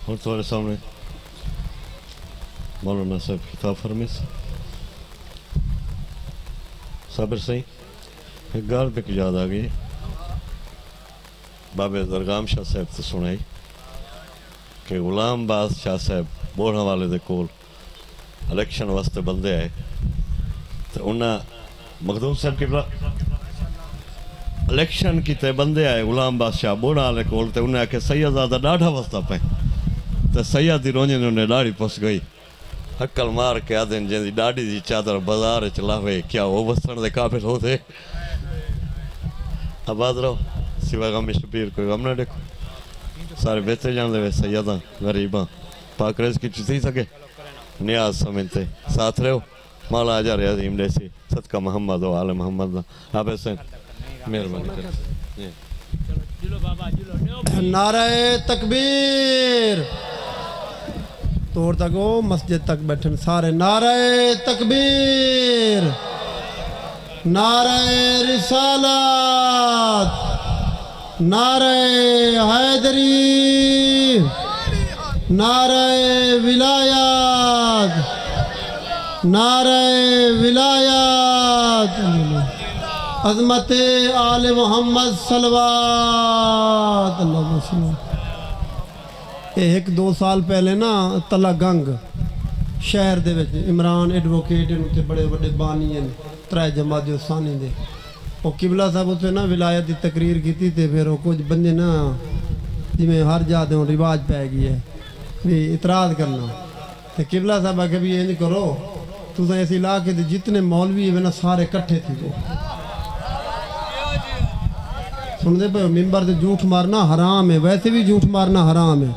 اور تمہارے سامنے مولانا صاحب خطاب فرمیس صابر صحیح ایک گال پہ یاد آ گئی بابے درگام شاہ صاحب سے سنائی کہ غلام باز شاہ صاحب بوڑھا والے دے کول الیکشن واسطے بندے آئے تو انہاں مخدوم صاحب کی الیکشن کی تے بندے آئے غلام باز شاہ بوڑھا والے کول تے انہیں آکے سید زادہ ڈاڑھا واسطہ پہ تے سید دی رونجے نے انہیں ڈاڑھی پس گئی حکل مار کے آدھیں جن دی ڈاڑھی دی چادر بازار چلا ہوئے کیا وہ بسن دے قابل ہو دے آباد رہو سوا غم شبیر کوئی غم نہ دیکھو سارے بیتے جان دے وے سیداں غریباں پاک رز کی چیزی سکے نیاز سمجھتے ساتھ رہو مولا عجر عظیم دیسی صدقہ محمد و آل محمد آپ ایسے مہربانی کریں نعرہ تکبیر توڑ تک ہو مسجد تک بیٹھن سارے نعرہ تکبیر نعرہ رسالت نعرہ حیدری نعرہ ولایات نعرہ ولایات عظمت آل محمد صلوات اللہ وسلم ایک دو سال پہلے نا تلا گنگ شہر دے وچ عمران ایڈوکیٹ انہوں بڑے بڑے بانی ہیں ترائے جماعت ثانی دے وہ قبلہ صاحب اسے نا ولایت دی تقریر کی تھی تے پھر وہ کچھ بندے نا جی میں ہر جاتے ہوں رواج پہ گئی ہے بھی اعتراض کرنا تے قبلہ صاحب آگے بھی یہ نہیں کرو تو ایسی علاقے دے جتنے مولوی ہیں نا سارے کٹھے تھی وہ سن دے پہ ممبر دے جھوٹ مارنا حرام ہے ویسے بھی جھوٹ مارنا حرام ہے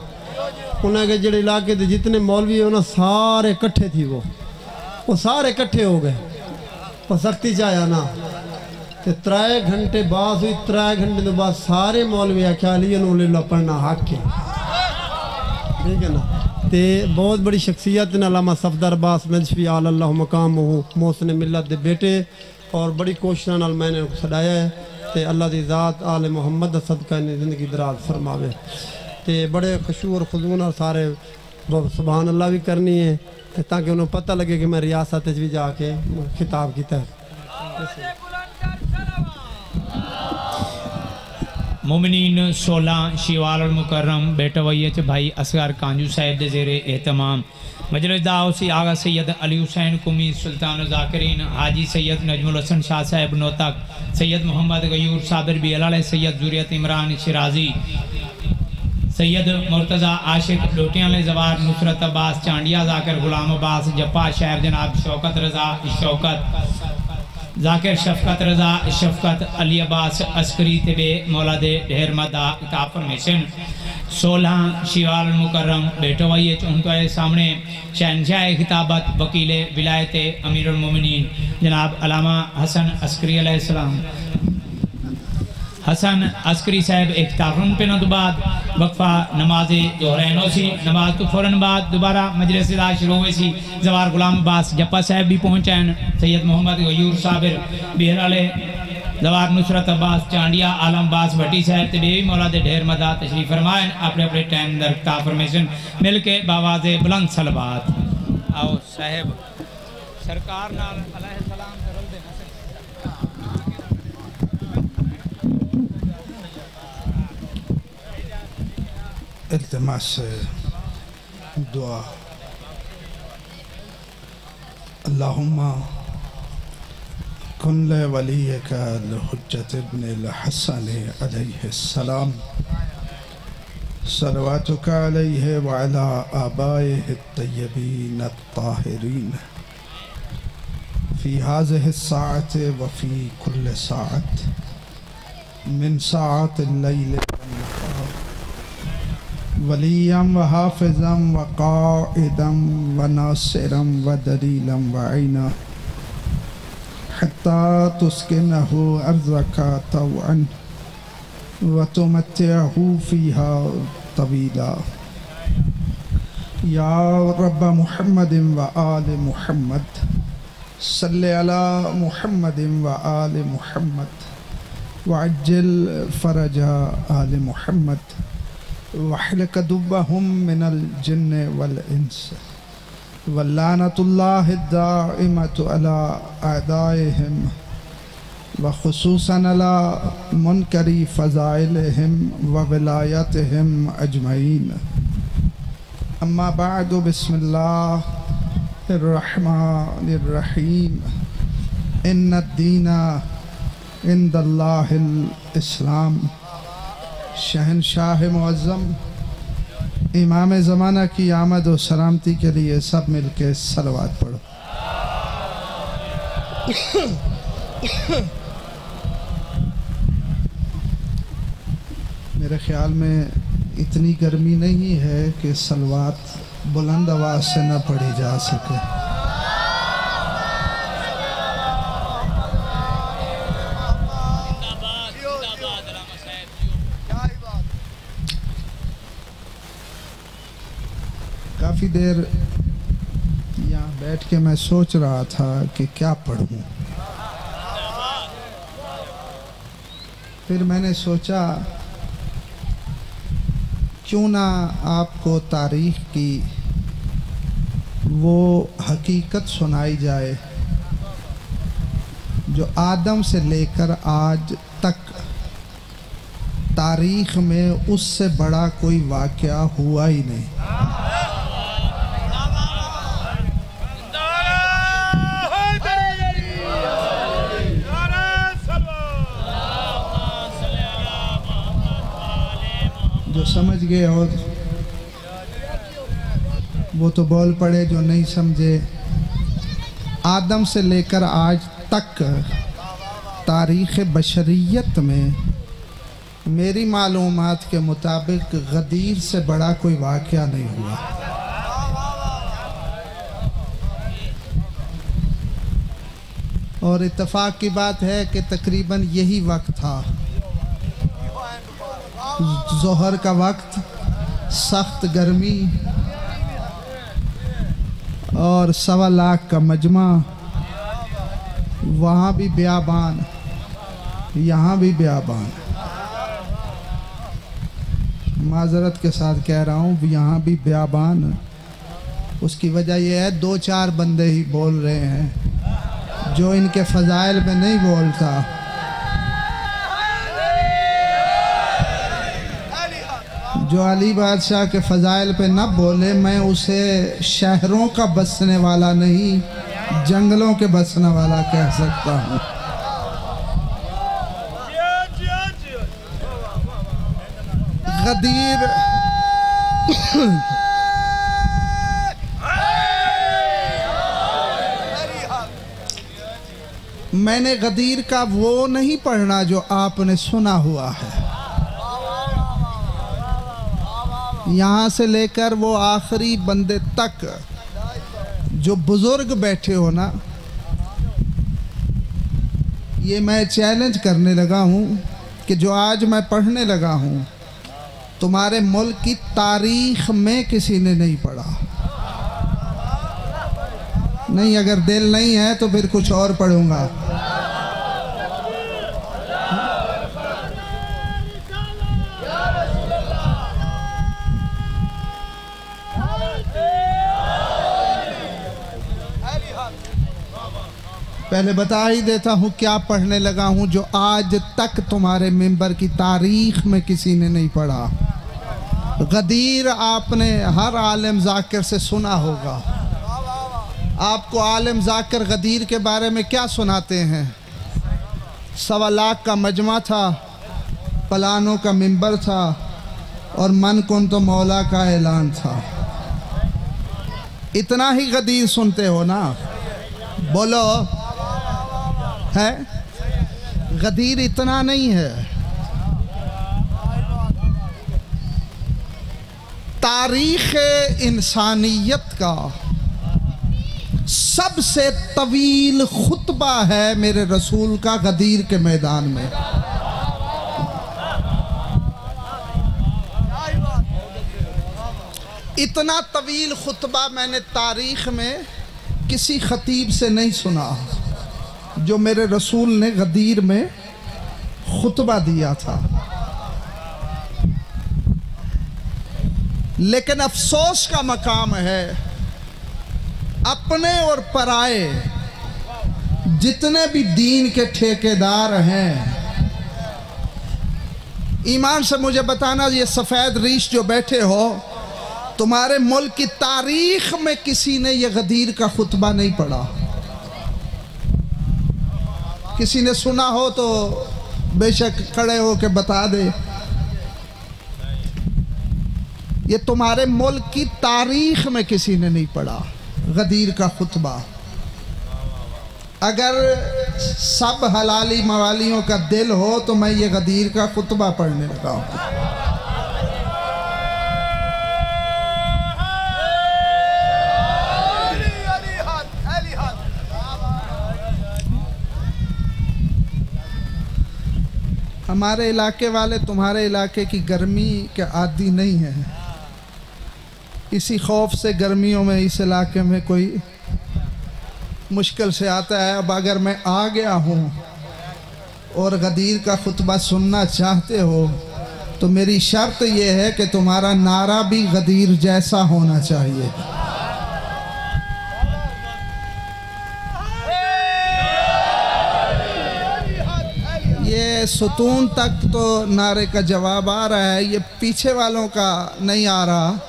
انہیں کہ جڑے علاقے دے جتنے مولوی ہیں نا سارے کٹھے تھی وہ سارے کٹھے ہو گئے وہ سختی چاہیا نا تے 3 گھنٹے بعد ہوئی 3 گھنٹے دے بعد سارے مولوی خیالی انہوں نے پڑھنا حق ہے ٹھیک ہے نا تے بہت بڑی شخصیت نے علامہ صفدر عباس نجفی آل اللہ مقام ہو محسن ملت دے بیٹے اور بڑی کوششاں نال میں نے سڑایا ہے تے اللہ دی ذات آل محمد صدقہ نے زندگی دراز فرماوے تے بڑے خشوع اور خضوع اور سارے سبحان اللہ بھی کرنی ہے تاکہ انہوں پتہ لگے کہ میں ریاست بھی جا کے خطاب کیتا ہے مومنین 16 شیوال المکرم بیٹا ویچ بھائی اصغر کانجو صاحب دے زیر اہتمام مجلس دعوسی آغا سید علی حسین کمی سلطان ذاکرین حاجی سید نجم الحسن شاہ صاحب نوتک سید محمد غیور صابر بیلال سید ذریت عمران شرازی سید مرتضی عاشق لوٹیاں زوار نصرت عباس چانڈیا ذاکر غلام عباس جپا شہر جناب شوکت رضا شوکت ذاکر شفقت رضا شفقت علی عباس عسکری طبے مولا دے ڈھیر مدہ کتاب فرمیشن 16 شیوال المکرم بیٹو وائیے چونکہ سامنے شہنشاہ خطابت وکیل ولایت امیر المومنین جناب علامہ حسن عسکری علیہ السلام حسن عسکری صاحب اختافرن پہ نہ بعد وقفہ نماز ظہرینوں سی نماز تو فوراً بعد دوبارہ مجلس دا شروع ہوئے سی زوار غلام عباس جپا صاحب بھی پہنچائیں سید محمد غیور صابر بہرالے زوار نصرت عباس چانڈیا عالم باس بھٹی صاحب تبیوی مولا دے ڈھیر مدہ تشریف فرمائیں اپنے اپنے ٹائم در کافرمیشن مل کے باواز بلند صلوات آؤ صاحب سرکار نال علیہ السلام کرل دے نسل التماس دعا اللہم کن لے ولیک لحجت ابن الحسن علیہ السلام صلواتک علیہ وعلا آبائه الطیبین الطاہرین فی هذه الساعة وفی کل ساعت من ساعات اللیل وليا وحافظا وقائدا وناصرا ودليلا وعينا حتى تسكنه أرضك طوعا وتمتعه فيها طويلا يا رب محمد وآل محمد صل على محمد وآل محمد وعجل فرج آل محمد وَحْلِقَ دُبَّهُم مِّنَ الْجِنِّ وَالْإِنسِ وَلَّعْنَةُ اللَّهِ الدَّائِمَةُ عَلَىٰ أَعْدَائِهِمْ وَخُصُوصًا عَلَىٰ مُنكَرِ فَضَائِلِهِمْ وَوِلَایَتِهِمْ أَجْمَعِينَ أما بعد بسم الله الرحمن الرحیم ان الدین عند اللہ الاسلام۔ شہنشاہ معظم امام زمانہ کی آمد و سلامتی کے لیے سب مل کے صلوات پڑھو۔ میرے خیال میں اتنی گرمی نہیں ہے کہ صلوات بلند آواز سے نہ پڑھی جا سکے۔ کافی دیر یہاں بیٹھ کے میں سوچ رہا تھا کہ کیا پڑھوں، پھر میں نے سوچا کیوں نہ آپ کو تاریخ کی وہ حقیقت سنائی جائے جو آدم سے لے کر آج تک تاریخ میں اس سے بڑا کوئی واقعہ ہوا ہی نہیں۔ جو سمجھ گئے اور وہ تو بول پڑے، جو نہیں سمجھے آدم سے لے کر آج تک تاریخ بشریت میں میری معلومات کے مطابق غدیر سے بڑا کوئی واقعہ نہیں ہوا۔ اور اتفاق کی بات ہے کہ تقریباً یہی وقت تھا، ظہر کا وقت، سخت گرمی اور 1.25 لاکھ کا مجمع، وہاں بھی بیابان یہاں بھی بیابان۔ معذرت کے ساتھ کہہ رہا ہوں یہاں بھی بیابان، اس کی وجہ یہ ہے 2-4 بندے ہی بول رہے ہیں، جو ان کے فضائل میں نہیں بولتا۔ جو علی بادشاہ کے فضائل پہ نہ بولے میں اسے شہروں کا بسنے والا نہیں جنگلوں کے بسنے والا کہہ سکتا ہوں۔ غدیر میں نے غدیر کا وہ نہیں پڑھنا جو آپ نے سنا ہوا ہے، یہاں سے لے کر وہ آخری بندے تک جو بزرگ بیٹھے ہو نا، یہ میں چیلنج کرنے لگا ہوں کہ جو آج میں پڑھنے لگا ہوں تمہارے ملک کی تاریخ میں کسی نے نہیں پڑھا۔ نہیں، اگر دل نہیں ہے تو پھر کچھ اور پڑھوں گا۔ پہلے بتا ہی دیتا ہوں کیا پڑھنے لگا ہوں جو آج تک تمہارے ممبر کی تاریخ میں کسی نے نہیں پڑھا۔ غدیر آپ نے ہر عالم ذاکر سے سنا ہوگا۔ آپ کو عالم ذاکر غدیر کے بارے میں کیا سناتے ہیں؟ 1.25 لاکھ کا مجمع تھا، پلانوں کا ممبر تھا اور من کن تو مولا کا اعلان تھا۔ اتنا ہی غدیر سنتے ہو نا؟ بولو ہے؟ غدیر اتنا نہیں ہے۔ تاریخ انسانیت کا سب سے طویل خطبہ ہے میرے رسول کا غدیر کے میدان میں۔ اتنا طویل خطبہ میں نے تاریخ میں کسی خطیب سے نہیں سنا جو میرے رسول نے غدیر میں خطبہ دیا تھا۔ लेकिन अफसोस का मकाम है, अपने और पराए जितने भी दीन के ठेकेदार हैं, ईमान से मुझे बताना, ये सफ़ेद रीश जो बैठे हो, तुम्हारे मुल्क की तारीख में किसी ने ये गदीर का खुतबा नहीं पढ़ा। किसी ने सुना हो तो बेशक खड़े हो के बता दे। ये तुम्हारे मुल्क की तारीख में किसी ने नहीं पढ़ा गदीर का खुतबा। अगर सब हलाली मवालियों का दिल हो तो मैं ये गदीर का खुतबा पढ़ने लगा हूँ। हमारे इलाके वाले तुम्हारे इलाके की गर्मी के आदी नहीं है, इसी खौफ से गर्मियों में इस इलाके में कोई मुश्किल से आता है। अब अगर मैं आ गया हूँ और गदीर का खुतबा सुनना चाहते हो तो मेरी शर्त ये है कि तुम्हारा नारा भी गदीर जैसा होना चाहिए। ये सुतून तक तो नारे का जवाब आ रहा है, ये पीछे वालों का नहीं आ रहा।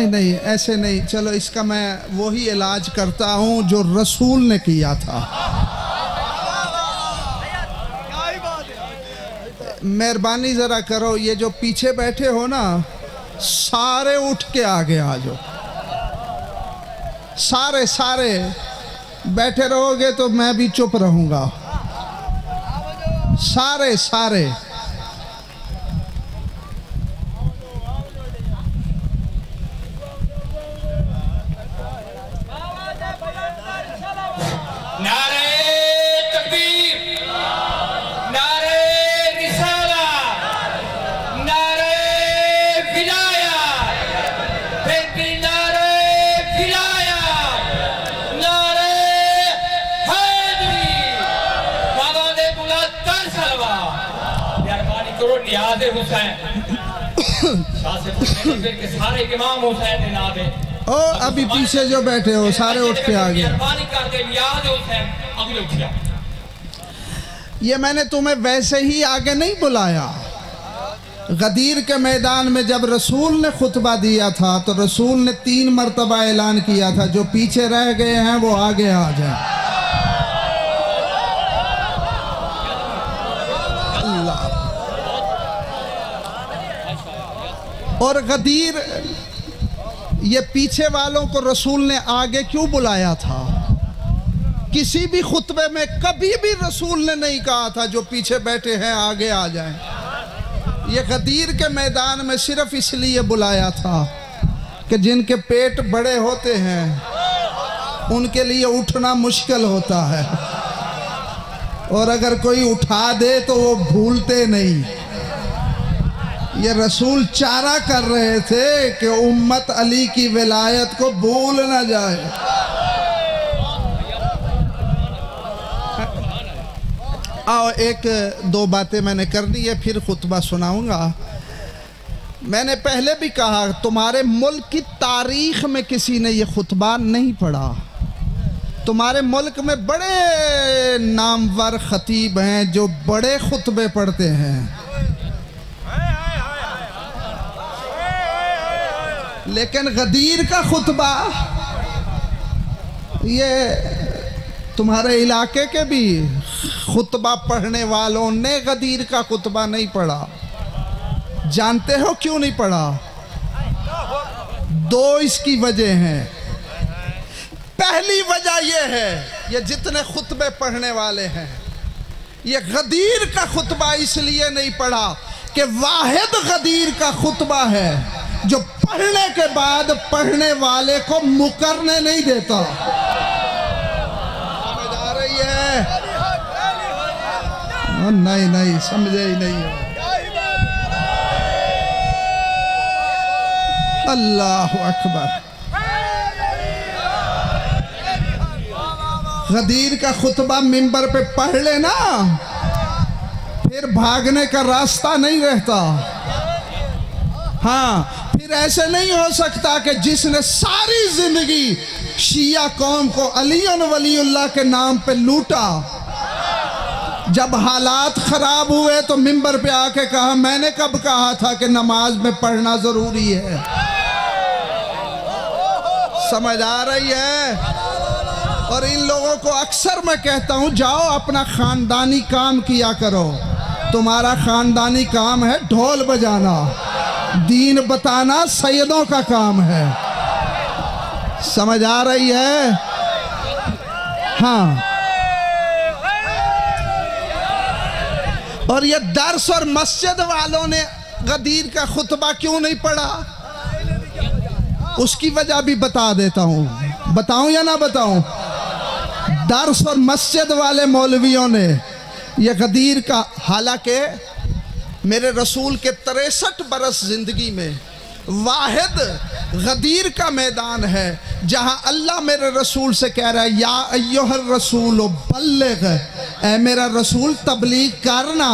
नहीं, ऐसे नहीं। चलो इसका मैं वही इलाज करता हूँ जो रसूल ने किया था। मेहरबानी ज़रा करो, ये जो पीछे बैठे हो ना, सारे उठ के आगे आ जाओ। सारे बैठे रहोगे तो मैं भी चुप रहूँगा। सारे ओ अभी पीछे जो बैठे हो सारे उठ के आ गए। ये मैंने तुम्हें वैसे ही आगे नहीं बुलाया। गदीर के मैदान में जब रसूल ने खुतबा दिया था तो रसूल ने 3 मरतबा ऐलान किया था, जो पीछे रह गए हैं वो आगे आ जाए। और गदीर, ये पीछे वालों को रसूल ने आगे क्यों बुलाया था? किसी भी खुतबे में कभी भी रसूल ने नहीं कहा था जो पीछे बैठे हैं आगे आ जाएं। ये गदीर के मैदान में सिर्फ इसलिए बुलाया था कि जिनके पेट बड़े होते हैं उनके लिए उठना मुश्किल होता है, और अगर कोई उठा दे तो वो भूलते नहीं। ये रसूल चारा कर रहे थे कि उम्मत अली की विलायत को भूल ना जाए। आओ, 1-2 बातें मैंने करनी है, फिर खुतबा सुनाऊंगा। मैंने पहले भी कहा, तुम्हारे मुल्क की तारीख में किसी ने ये खुतबा नहीं पढ़ा। तुम्हारे मुल्क में बड़े नामवर खतीब हैं जो बड़े खुतबे पढ़ते हैं, लेकिन गदीर का खुतबा ये तुम्हारे इलाके के भी खुतबा पढ़ने वालों ने गदीर का खुतबा नहीं पढ़ा। जानते हो क्यों नहीं पढ़ा? 2 इसकी वजह हैं। पहली वजह ये है, ये जितने खुतबे पढ़ने वाले हैं ये गदीर का खुतबा इसलिए नहीं पढ़ा कि वाहिद गदीर का खुतबा है जो पढ़ने के बाद पढ़ने वाले को मुकरने नहीं देता। समझ आ रही है? नहीं समझे ही नहीं। अल्लाह अकबर। غدیر کا خطبہ منبر پہ پڑھ لینا پھر بھاگنے کا راستہ نہیں رہتا. ہاں پھر ایسے نہیں ہو سکتا کہ جس نے ساری زندگی شیعہ قوم کو علی ولی اللہ کے نام پہ لوٹا، جب حالات خراب ہوئے تو منبر پہ آ کے کہا میں نے کب کہا تھا کہ نماز میں پڑھنا ضروری ہے. سمجھ آ رہی ہے؟ اور ان لوگوں کو اکثر میں کہتا ہوں جاؤ اپنا خاندانی کام کیا کرو. تمہارا خاندانی کام ہے ڈھول بجانا، دین بتانا سیدوں کا کام ہے. سمجھ آ رہی ہے؟ ہاں. اور یہ درس اور مسجد والوں نے غدیر کا خطبہ کیوں نہیں پڑھا، اس کی وجہ بھی بتا دیتا ہوں. بتاؤں یا نہ بتاؤں؟ درس اور مسجد والے مولویوں نے یہ غدیر کا، حالانکہ میرے رسول کے 63 برس زندگی میں واحد غدیر کا میدان ہے جہاں اللہ میرے رسول سے کہہ رہا ہے یا ایھا الرسول بلغ، اے میرا رسول تبلیغ کرنا.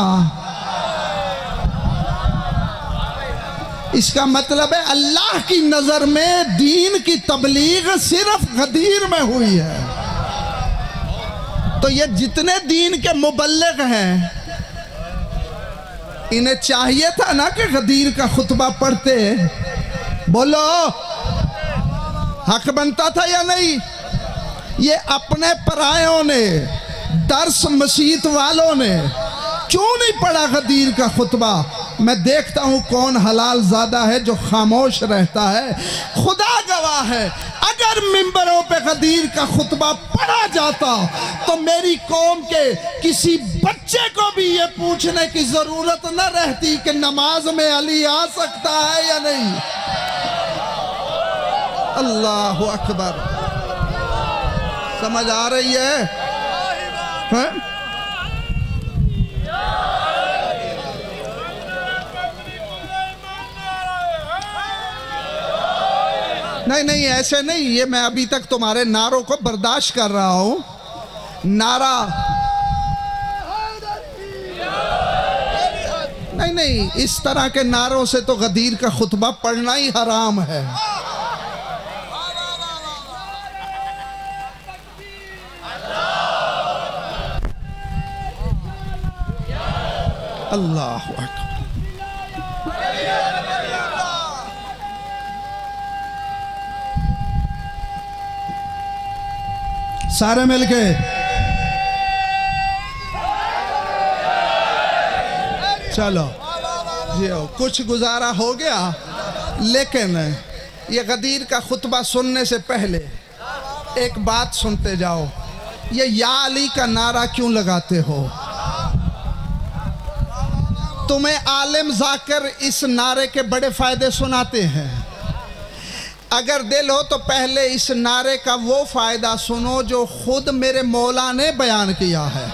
اس کا مطلب ہے اللہ کی نظر میں دین کی تبلیغ صرف غدیر میں ہوئی ہے. تو یہ جتنے دین کے مبلغ ہیں انہیں چاہیے تھا نا کہ غدیر کا خطبہ پڑھتے. بولو حق بنتا تھا یا نہیں؟ یہ اپنے پرائیوں نے، درس مسیت والوں نے کیوں نہیں پڑھا غدیر کا خطبہ؟ میں دیکھتا ہوں کون حلال زادہ ہے جو خاموش رہتا ہے. خدا گواہ ہے اگر ممبروں پہ غدیر کا خطبہ پڑھا جاتا تو میری قوم کے کسی بچے کو بھی یہ پوچھنے کی ضرورت نہ رہتی کہ نماز میں علی آ سکتا ہے یا نہیں. اللہ اکبر. سمجھ آ رہی ہے؟ نہیں ایسے نہیں. یہ میں ابھی تک تمہارے نعروں کو برداشت کر رہا ہوں. نعرہ نہیں اس طرح کے نعروں سے تو غدیر کا خطبہ پڑھنا ہی حرام ہے. اللہ اکبر. سارے مل کے چلو جی کچھ گزارا ہو گیا. لیکن یہ غدیر کا خطبہ سننے سے پہلے ایک بات سنتے جاؤ. یہ یا علی کا نعرہ کیوں لگاتے ہو؟ تمہیں عالم ذاکر اس نعرے کے بڑے فائدے سناتے ہیں. اگر دل ہو تو پہلے اس نعرے کا وہ فائدہ سنو جو خود میرے مولا نے بیان کیا ہے.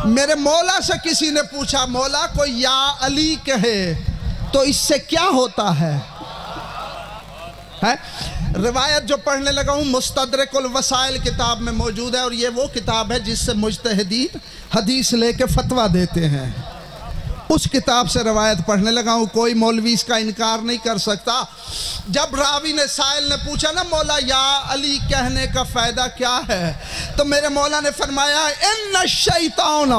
میرے مولا سے کسی نے پوچھا مولا کو یا علی کہے تو اس سے کیا ہوتا ہے؟ روایت جو پڑھنے لگا ہوں مستدرک الوسائل کتاب میں موجود ہے، اور یہ وہ کتاب ہے جس سے مجتہدین حدیث لے کے فتویٰ دیتے ہیں. اس کتاب سے روایت پڑھنے لگا ہوں. کوئی مولوی اس کا انکار نہیں کر سکتا. جب راوی نے سائل نے پوچھا نا مولا یا علی کہنے کا فائدہ کیا ہے، تو میرے مولا نے فرمایا ان الشیطان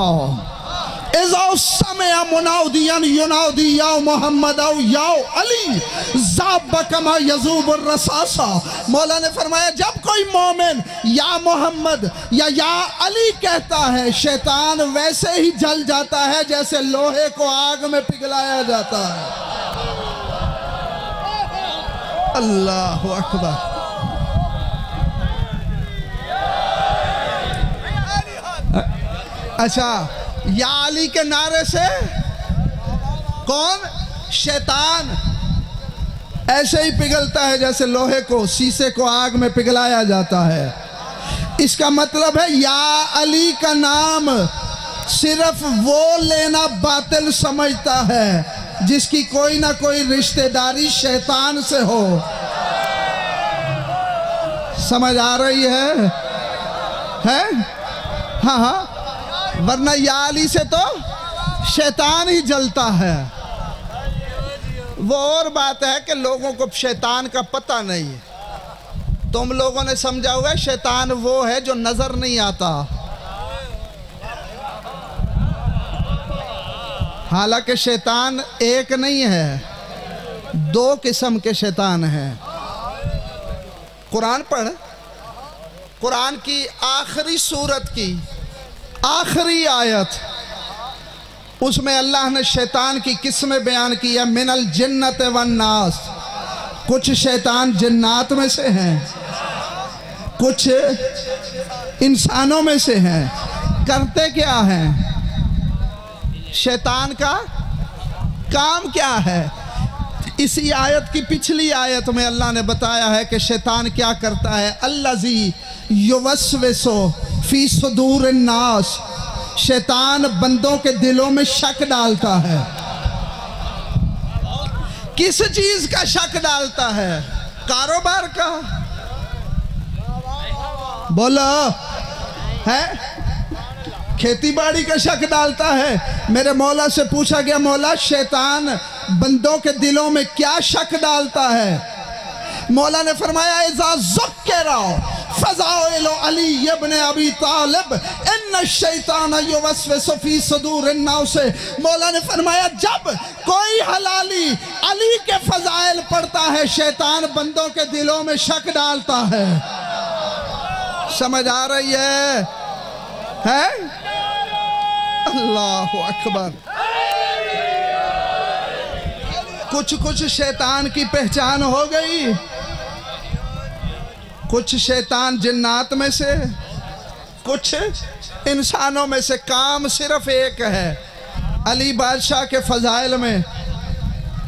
اذا سمع منادیا ینادی یا محمد او یا علی ذاب کما یذوب الرصاصہ. مولا نے فرمایا جب کوئی مومن یا محمد یا علی کہتا ہے شیطان ویسے ہی جل جاتا ہے جیسے لوہے کو آگ میں پگھلایا جاتا ہے. اللہ اکبر. اچھا یا علی کے نعرے سے کون؟ شیطان ایسے ہی پگھلتا ہے جیسے لوہے کو، سیسے کو آگ میں پگھلایا جاتا ہے. اس کا مطلب ہے یا علی کا نام صرف وہ لینا باطل سمجھتا ہے جس کی کوئی نہ کوئی رشتہ داری شیطان سے ہو. समझ आ रही है? हाँ हाँ, वरना या अली से तो शैतान ही जलता है। वो और बात है कि लोगों को शैतान का पता नहीं है। तुम लोगों ने समझा हुआ है शैतान वो है जो नजर नहीं आता, हालांकि शैतान एक नहीं है, दो किस्म के शैतान हैं। कुरान पढ़, कुरान की आखिरी सूरत की आखिरी आयत, उसमें अल्लाह ने शैतान की किस्में बयान की है। मिनल जिन्नत वन नास, कुछ शैतान जिन्नात में से हैं, कुछ इंसानों में से हैं। करते क्या हैं? शैतान का काम क्या है? इसी आयत की पिछली आयत में अल्लाह ने बताया है कि शैतान क्या करता है। अल्लज़ी युवस्विसु फी सुदूर नास, शैतान बंदों के दिलों में शक डालता है। किस चीज का शक डालता है? कारोबार का? बोलो, है? खेती बाड़ी का शक डालता है। मेरे मौला से पूछा गया, मौला शैतान बंदों के दिलों में क्या शक डालता है? मौला ने फरमाया, इज़ा ज़ुक्किरा फ़ज़ाइल अली इब्न अबी तालिब इन्न शैतान युवस्विसु फी सुदूर अन्नास। मौला ने फरमाया, जब कोई हलाली अली के फज़ाइल पढ़ता है, शैतान बंदों के दिलों में शक डालता है। समझ आ रही है? अल्लाहु अकबर। कुछ शैतान की पहचान हो गई। कुछ शैतान जिन्नात में से, कुछ इंसानों में से। काम सिर्फ एक है, अली बादशाह के फजाइल में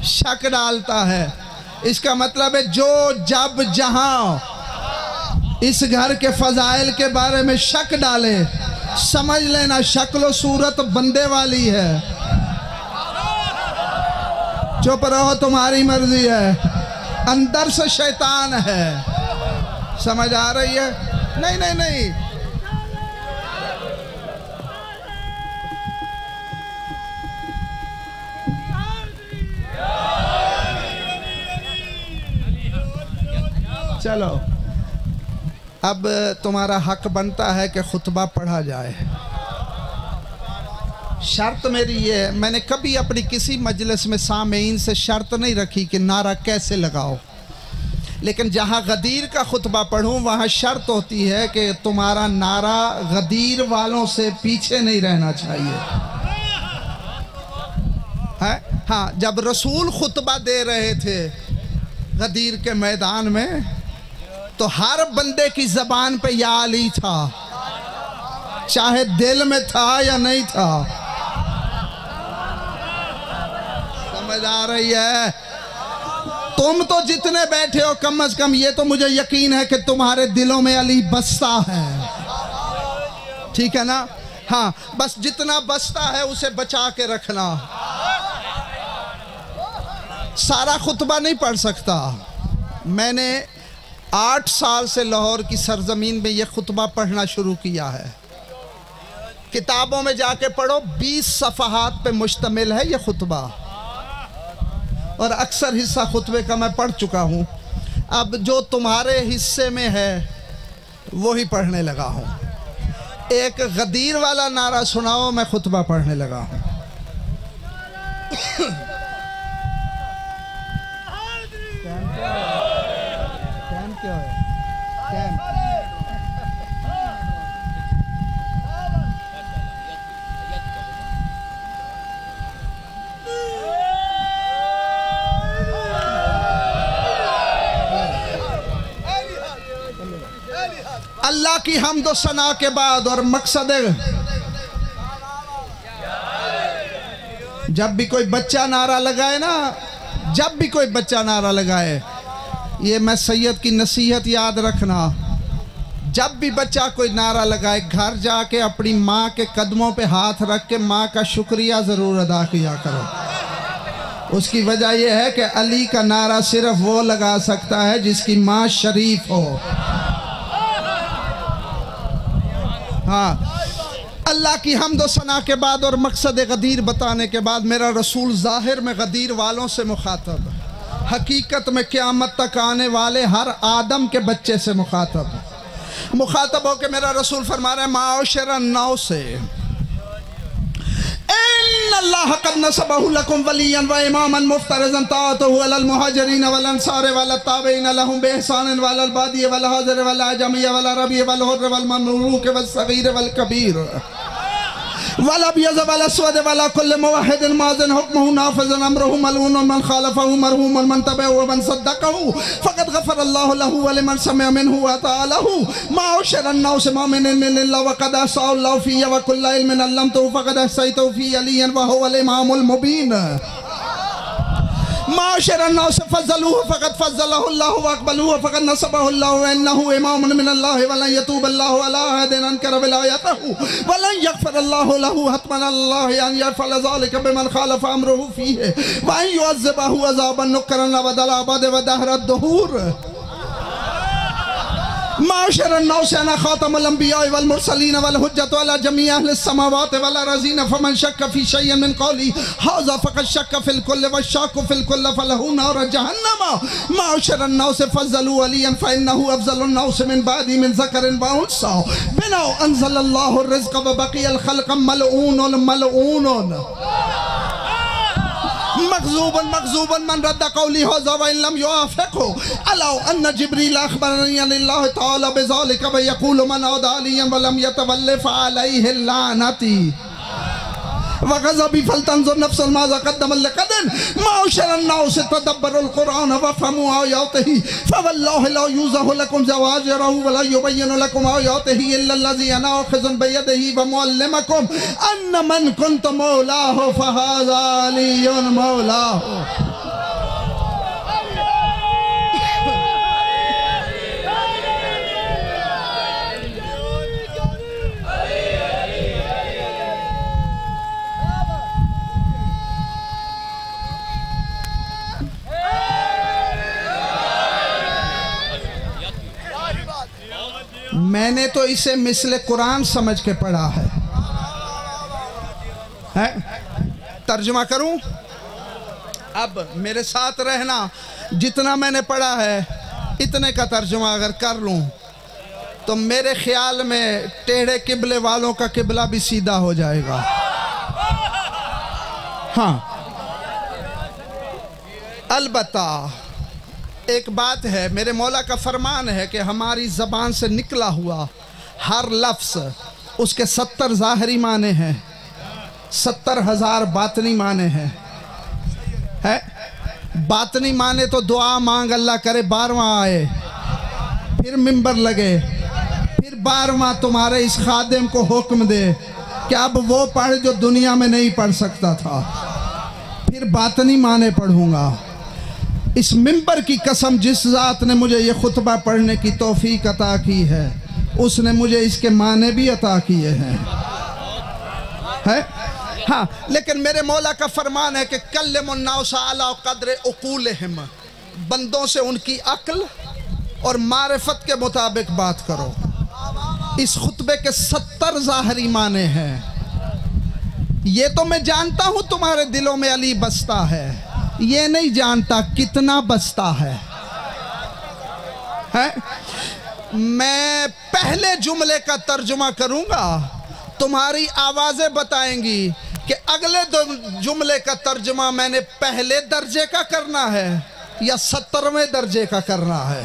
शक डालता है। इसका मतलब है जो जब जहां इस घर के फजाइल के बारे में शक डाले, समझ लेना शक्ल सूरत बंदे वाली है। चुप रहो, तुम्हारी मर्जी है, अंदर से शैतान है। समझ आ रही है? नहीं नहीं नहीं, चलो अब तुम्हारा हक बनता है कि खुतबा पढ़ा जाए। शर्त मेरी ये है, मैंने कभी अपनी किसी मजलिस में सामीन से शर्त नहीं रखी कि नारा कैसे लगाओ, लेकिन जहाँ गदीर का खुतबा पढ़ूँ वहाँ शर्त होती है कि तुम्हारा नारा गदीर वालों से पीछे नहीं रहना चाहिए। है? हाँ, जब रसूल खुतबा दे रहे थे गदीर के मैदान में, तो हर बंदे की ज़बान पे या अली था, चाहे दिल में था या नहीं था। समझ आ रही है? तुम तो जितने बैठे हो, कम से कम ये तो मुझे यकीन है कि तुम्हारे दिलों में अली बसता है। ठीक है ना? हाँ, बस जितना बसता है उसे बचा के रखना। सारा खुतबा नहीं पढ़ सकता। मैंने 8 साल से लाहौर की सरजमीन में ये खुतबा पढ़ना शुरू किया है। किताबों में जाके पढ़ो, 20 सफ़हात पे मुश्तमिल है ये खुतबा, और अक्सर हिस्सा खुतबे का मैं पढ़ चुका हूँ। अब जो तुम्हारे हिस्से में है वही पढ़ने लगा हूँ। एक गदीर वाला नारा सुनाओ, मैं खुतबा पढ़ने लगा हूँ। क्या है? अल्लाह की हम्द व सना के बाद, और मकसद जब भी कोई बच्चा नारा लगाए ना, जब भी कोई बच्चा नारा लगाए, ये मैं सैयद की नसीहत याद रखना, जब भी बच्चा कोई नारा लगाए, घर जाके अपनी माँ के कदमों पे हाथ रख के माँ का शुक्रिया ज़रूर अदा किया करो। उसकी वजह यह है कि अली का नारा सिर्फ वो लगा सकता है जिसकी माँ शरीफ हो। हाँ, अल्लाह की हम्द और सना के बाद और मकसद गदीर बताने के बाद मेरा रसूल ज़ाहिर में गदीर वालों से मुखातब, हकीकत में क़यामत तक आने वाले हर आदम के बच्चे से मुखातब हो के मेरा रसूल फरमा रहे हैं माशर नौ से अल्लाह क़द नसबहु लकुम वलियन व इमामन मुफ्तरज़न ताअतहु अलल मुहाजिरीन वल अंसार वल ताबिईन लहुम बिइहसान वल बादी वल हाज़िर वल अजमी वल अरबी वल हुर्र वल ममलूक वल सगीर वल कबीर वल अबयज़ वल अस्वद वल कुल्ल मुवहिदिन माज़िन हुक्मुहु नाफ़िज़ुन अमरुहु मलऊनुन मन खालफहु मरहूमुन मन तबअहु व मन सद्दक़हु फ़क़द गफ़र अल्लाहु लहु व लिमन समिअ मिन्हु व अता लहु माशर अन्नास मा मिन इल्मिन इल्ला व क़द अहसाहु अल्लाहु फ़ी व कुल्ल इल्मिन अल्लमतहु फ़क़द अहसैतहु फ़ी अलिय्यन व हुवल इमामुल मुबीन माशर अन्नास फ़ज़लूहु फ़क़द फ़ज़लहु अल्लाहु व अक़बलूहु फ़क़द नसबहु अल्लाहु इन्नहु इमामुन मिनल्लाहि व लन यतूब अल्लाहु अला अहदिन अनकर विलायतहु व लन यग़फ़िर अल्लाहु लहु हत्मन अल्लाहि अन यफ़अल ज़ालिका बिमन ख़ालफ़ अम्रहु फ़ीहि व अन युअज़्ज़िबहु अज़ाबन नुक्रन अबदल अबद व दहर अद्दुहूर माशर अन्नास अना ख़ातमुल अंबिया वल मुरसलीन वल हुज्जतु अला जमी अहलि समावात वल अर्ज़ीन फमन शक्क फ़ी शैइन मिन क़ौली हाज़ा फ़क़द शक्क फ़िल कुल्ल वश्शाकु फ़िल कुल्ल फलहु नार जहन्नम माशर अन्नास फ़ज़लू अलियन फ़इन्नहु अफ़ज़लुन नास मिन बादी मिन ज़करिन व उन्सा बिना अंज़लल्लाहु अर्रिज़्क़ व बक़ियल ख़ल्क़ मलऊनुन मग़ज़ूबन मन रद्द क़ौली हाज़ा व इन लम युआफ़िक़हु अला अन्न जिब्रील अख़बरनी अनिल्लाह तआला बिज़ालिका व यक़ूलु मन आदा अलियन व लम यतवल्ल फ़अलैहि लानती व ग़ज़बी फ़लतंज़ुर नफ़्सुन माज़ा क़द्दमत लिग़दिन माशर अन्नास तदब्बरुल क़ुरआन व फ़हमू आयातिही फ़वल्लाहि ला युज़हिु लकुम ज़वाजिरहु व ला युबय्यिनु लकुम आयातिही इल्ला अल्लज़ी अना आख़िज़ुन बियदिही व मुअल्लिमुकुम अन्न मन कुन्तु मौलाहु फ़हाज़ा अलियुन मौलाहु। मैंने तो इसे मिसले कुरान समझ के पढ़ा है? तर्जुमा करूं? अब मेरे साथ रहना, जितना मैंने पढ़ा है इतने का तर्जुमा अगर कर लूं तो मेरे ख्याल में टेढ़े किबले वालों का किबला भी सीधा हो जाएगा। हाँ, अलबत्ता एक बात है, मेरे मौला का फरमान है कि हमारी ज़बान से निकला हुआ हर लफ्ज़ उसके 70 ज़ाहरी माने हैं, 70,000 बातनी माने हैं। बातनी माने तो दुआ मांग अल्लाह करे 12वां आए, फिर मिंबर लगे, फिर 12वां तुम्हारे इस खादिम को हुक्म दे कि अब वो पढ़ जो दुनिया में नहीं पढ़ सकता था, फिर बातनी माने पढ़ूंगा। इस मिंबर की कसम, जिस ज़ात ने मुझे ये खुतबा पढ़ने की तौफीक अता की है उसने मुझे इसके माने भी अता किए हैं। हाँ, लेकिन मेरे मौला का फरमान है कि कल्लिमुन नास अला क़द्र उक़ूलिहिम, बंदों से उनकी अक्ल और मारिफत के मुताबिक बात करो। इस खुतबे के 70 ज़ाहरी माने हैं। ये तो मैं जानता हूँ तुम्हारे दिलों में अली बसता है, ये नहीं जानता कितना बसता है? मैं पहले जुमले का तर्जुमा करूंगा, तुम्हारी आवाज़ें बताएंगी कि अगले जुमले का तर्जुमा मैंने पहले दर्जे का करना है या 70वें दर्जे का करना है।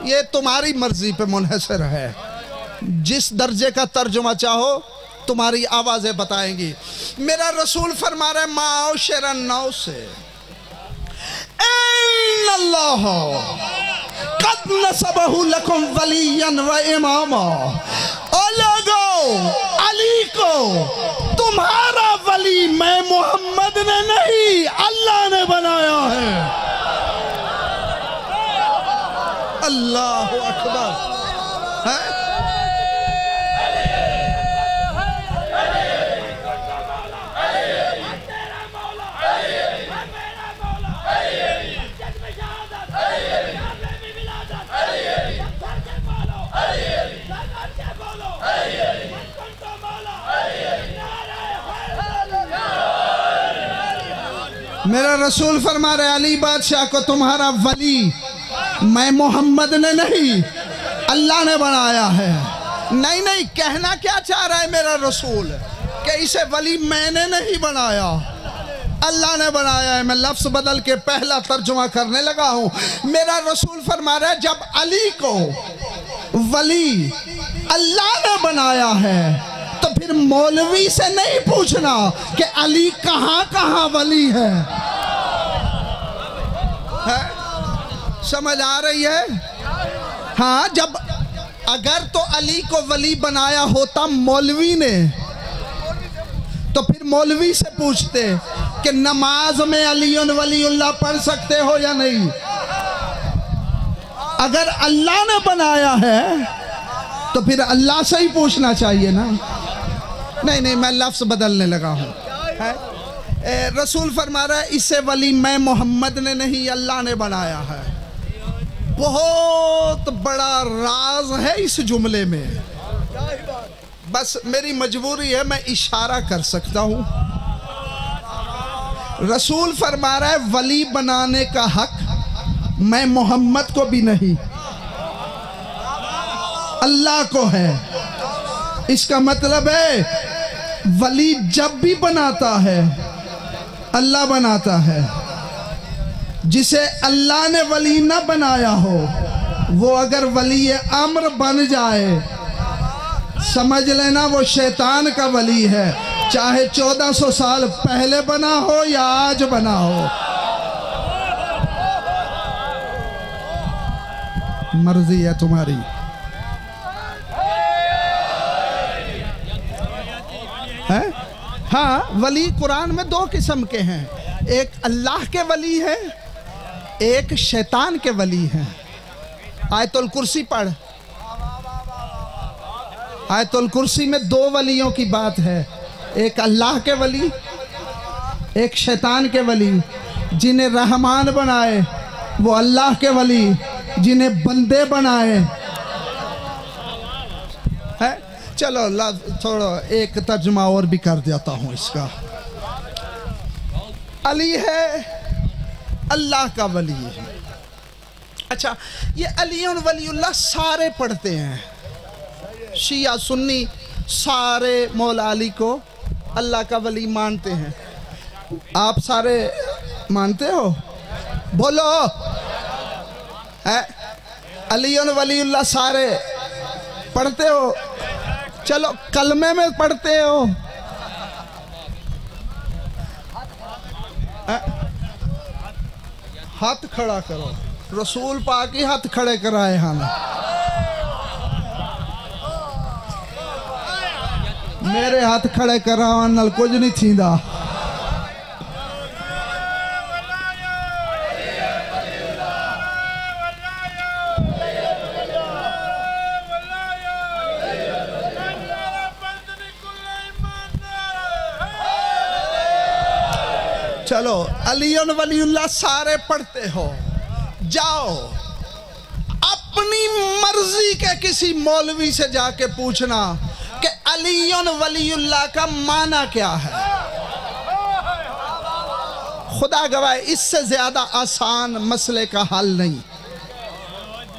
ये तुम्हारी मर्जी पे मुनहसर है। जिस दर्जे का तर्जुमा चाहो तुम्हारी आवाज़ें बताएंगी। मेरा रसूल फरमा रहे माशरन नौ से अल्लाह क़द नसबहु लकुम वलियन व इमामा, और लोगों अली को तुम्हारा वली मैं मोहम्मद ने नहीं अल्लाह ने बनाया है। अल्लाहु अकबर। है मेरा रसूल फरमा रहे अली बादशाह को तुम्हारा वली मैं मोहम्मद ने नहीं अल्लाह ने बनाया है। नहीं नहीं, कहना क्या चाह रहा है मेरा रसूल कि इसे वली मैंने नहीं बनाया, अल्लाह ने बनाया है। मैं लफ्ज़ बदल के पहला तर्जुमा करने लगा हूँ। मेरा रसूल फरमा रहा है जब अली को वली अल्लाह ने बनाया है तो फिर मौलवी से नहीं पूछना कि अली कहाँ कहाँ वली है? समझ आ रही है? हाँ, जब अगर तो अली को वली बनाया होता मौलवी ने तो फिर मौलवी से पूछते कि नमाज में अलीउन वलीउल्लाह पढ़ सकते हो या नहीं। अगर अल्लाह ने बनाया है तो फिर अल्लाह से ही पूछना चाहिए ना। नहीं नहीं, मैं लफ्ज़ बदलने लगा हूँ। रसूल फरमा रहा है इसे वली मैं मोहम्मद ने नहीं अल्लाह ने बनाया है। बहुत बड़ा राज है इस जुमले में, बस मेरी मजबूरी है मैं इशारा कर सकता हूँ। रसूल फरमा रहा है वली बनाने का हक मैं मोहम्मद को भी नहीं अल्लाह को है। इसका मतलब है वली जब भी बनाता है अल्लाह बनाता है। जिसे अल्लाह ने वली न बनाया हो वो अगर वली अम्र बन जाए समझ लेना वो शैतान का वली है, चाहे 1400 साल पहले बना हो या आज बना हो। मर्जी है तुम्हारी। है? हाँ, वली कुरान में दो किस्म के हैं, एक अल्लाह के वली है, एक शैतान के वली है। आयतुल कुर्सी पढ़, आयतुल कुर्सी में दो वलियों की बात है, एक अल्लाह के वली एक शैतान के वली। जिन्हें रहमान बनाए वो अल्लाह के वली, जिन्हें बंदे बनाए है। चलो थोड़ा एक तर्जुमा और भी कर देता हूँ इसका। अली है अल्लाह का वली है। अच्छा, ये अलीउन वलीउल्लाह सारे पढ़ते हैं, शिया सुन्नी सारे मौला अली को अल्लाह का वली मानते हैं। आप सारे मानते हो? बोलो। अलीउन वलीउल्लाह सारे पढ़ते हो? चलो कलमे में पढ़ते हो? हाथ खड़ा करो, रसूल पाक ही हाथ खड़े कराए हमें। मेरे हाथ खड़े करावन नाल कुछ नहीं थींदा। चलो अलीउन वलीउल्लाह सारे पढ़ते हो, जाओ अपनी मर्जी के किसी मौलवी से जाके पूछना कि अलीउन वलीउल्लाह का माना क्या है। खुदा गवाह इससे ज्यादा आसान मसले का हल नहीं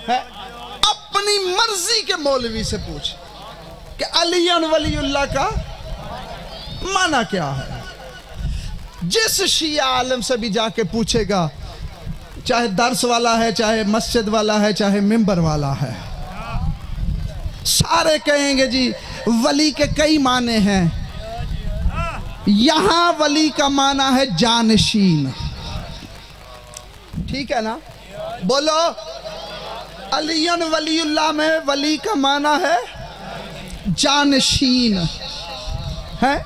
है। अपनी मर्जी के मौलवी से पूछ कि अलीउन वलीउल्लाह का माना क्या है। जिस शिया आलम से भी जाके पूछेगा, चाहे दर्स वाला है, चाहे मस्जिद वाला है, चाहे मिंबर वाला है, सारे कहेंगे जी वली के कई माने हैं। यहां वली का माना है जानशीन, ठीक है ना? बोलो। अलीउन वलीउल्लाह में वली का माना है जानशीन है।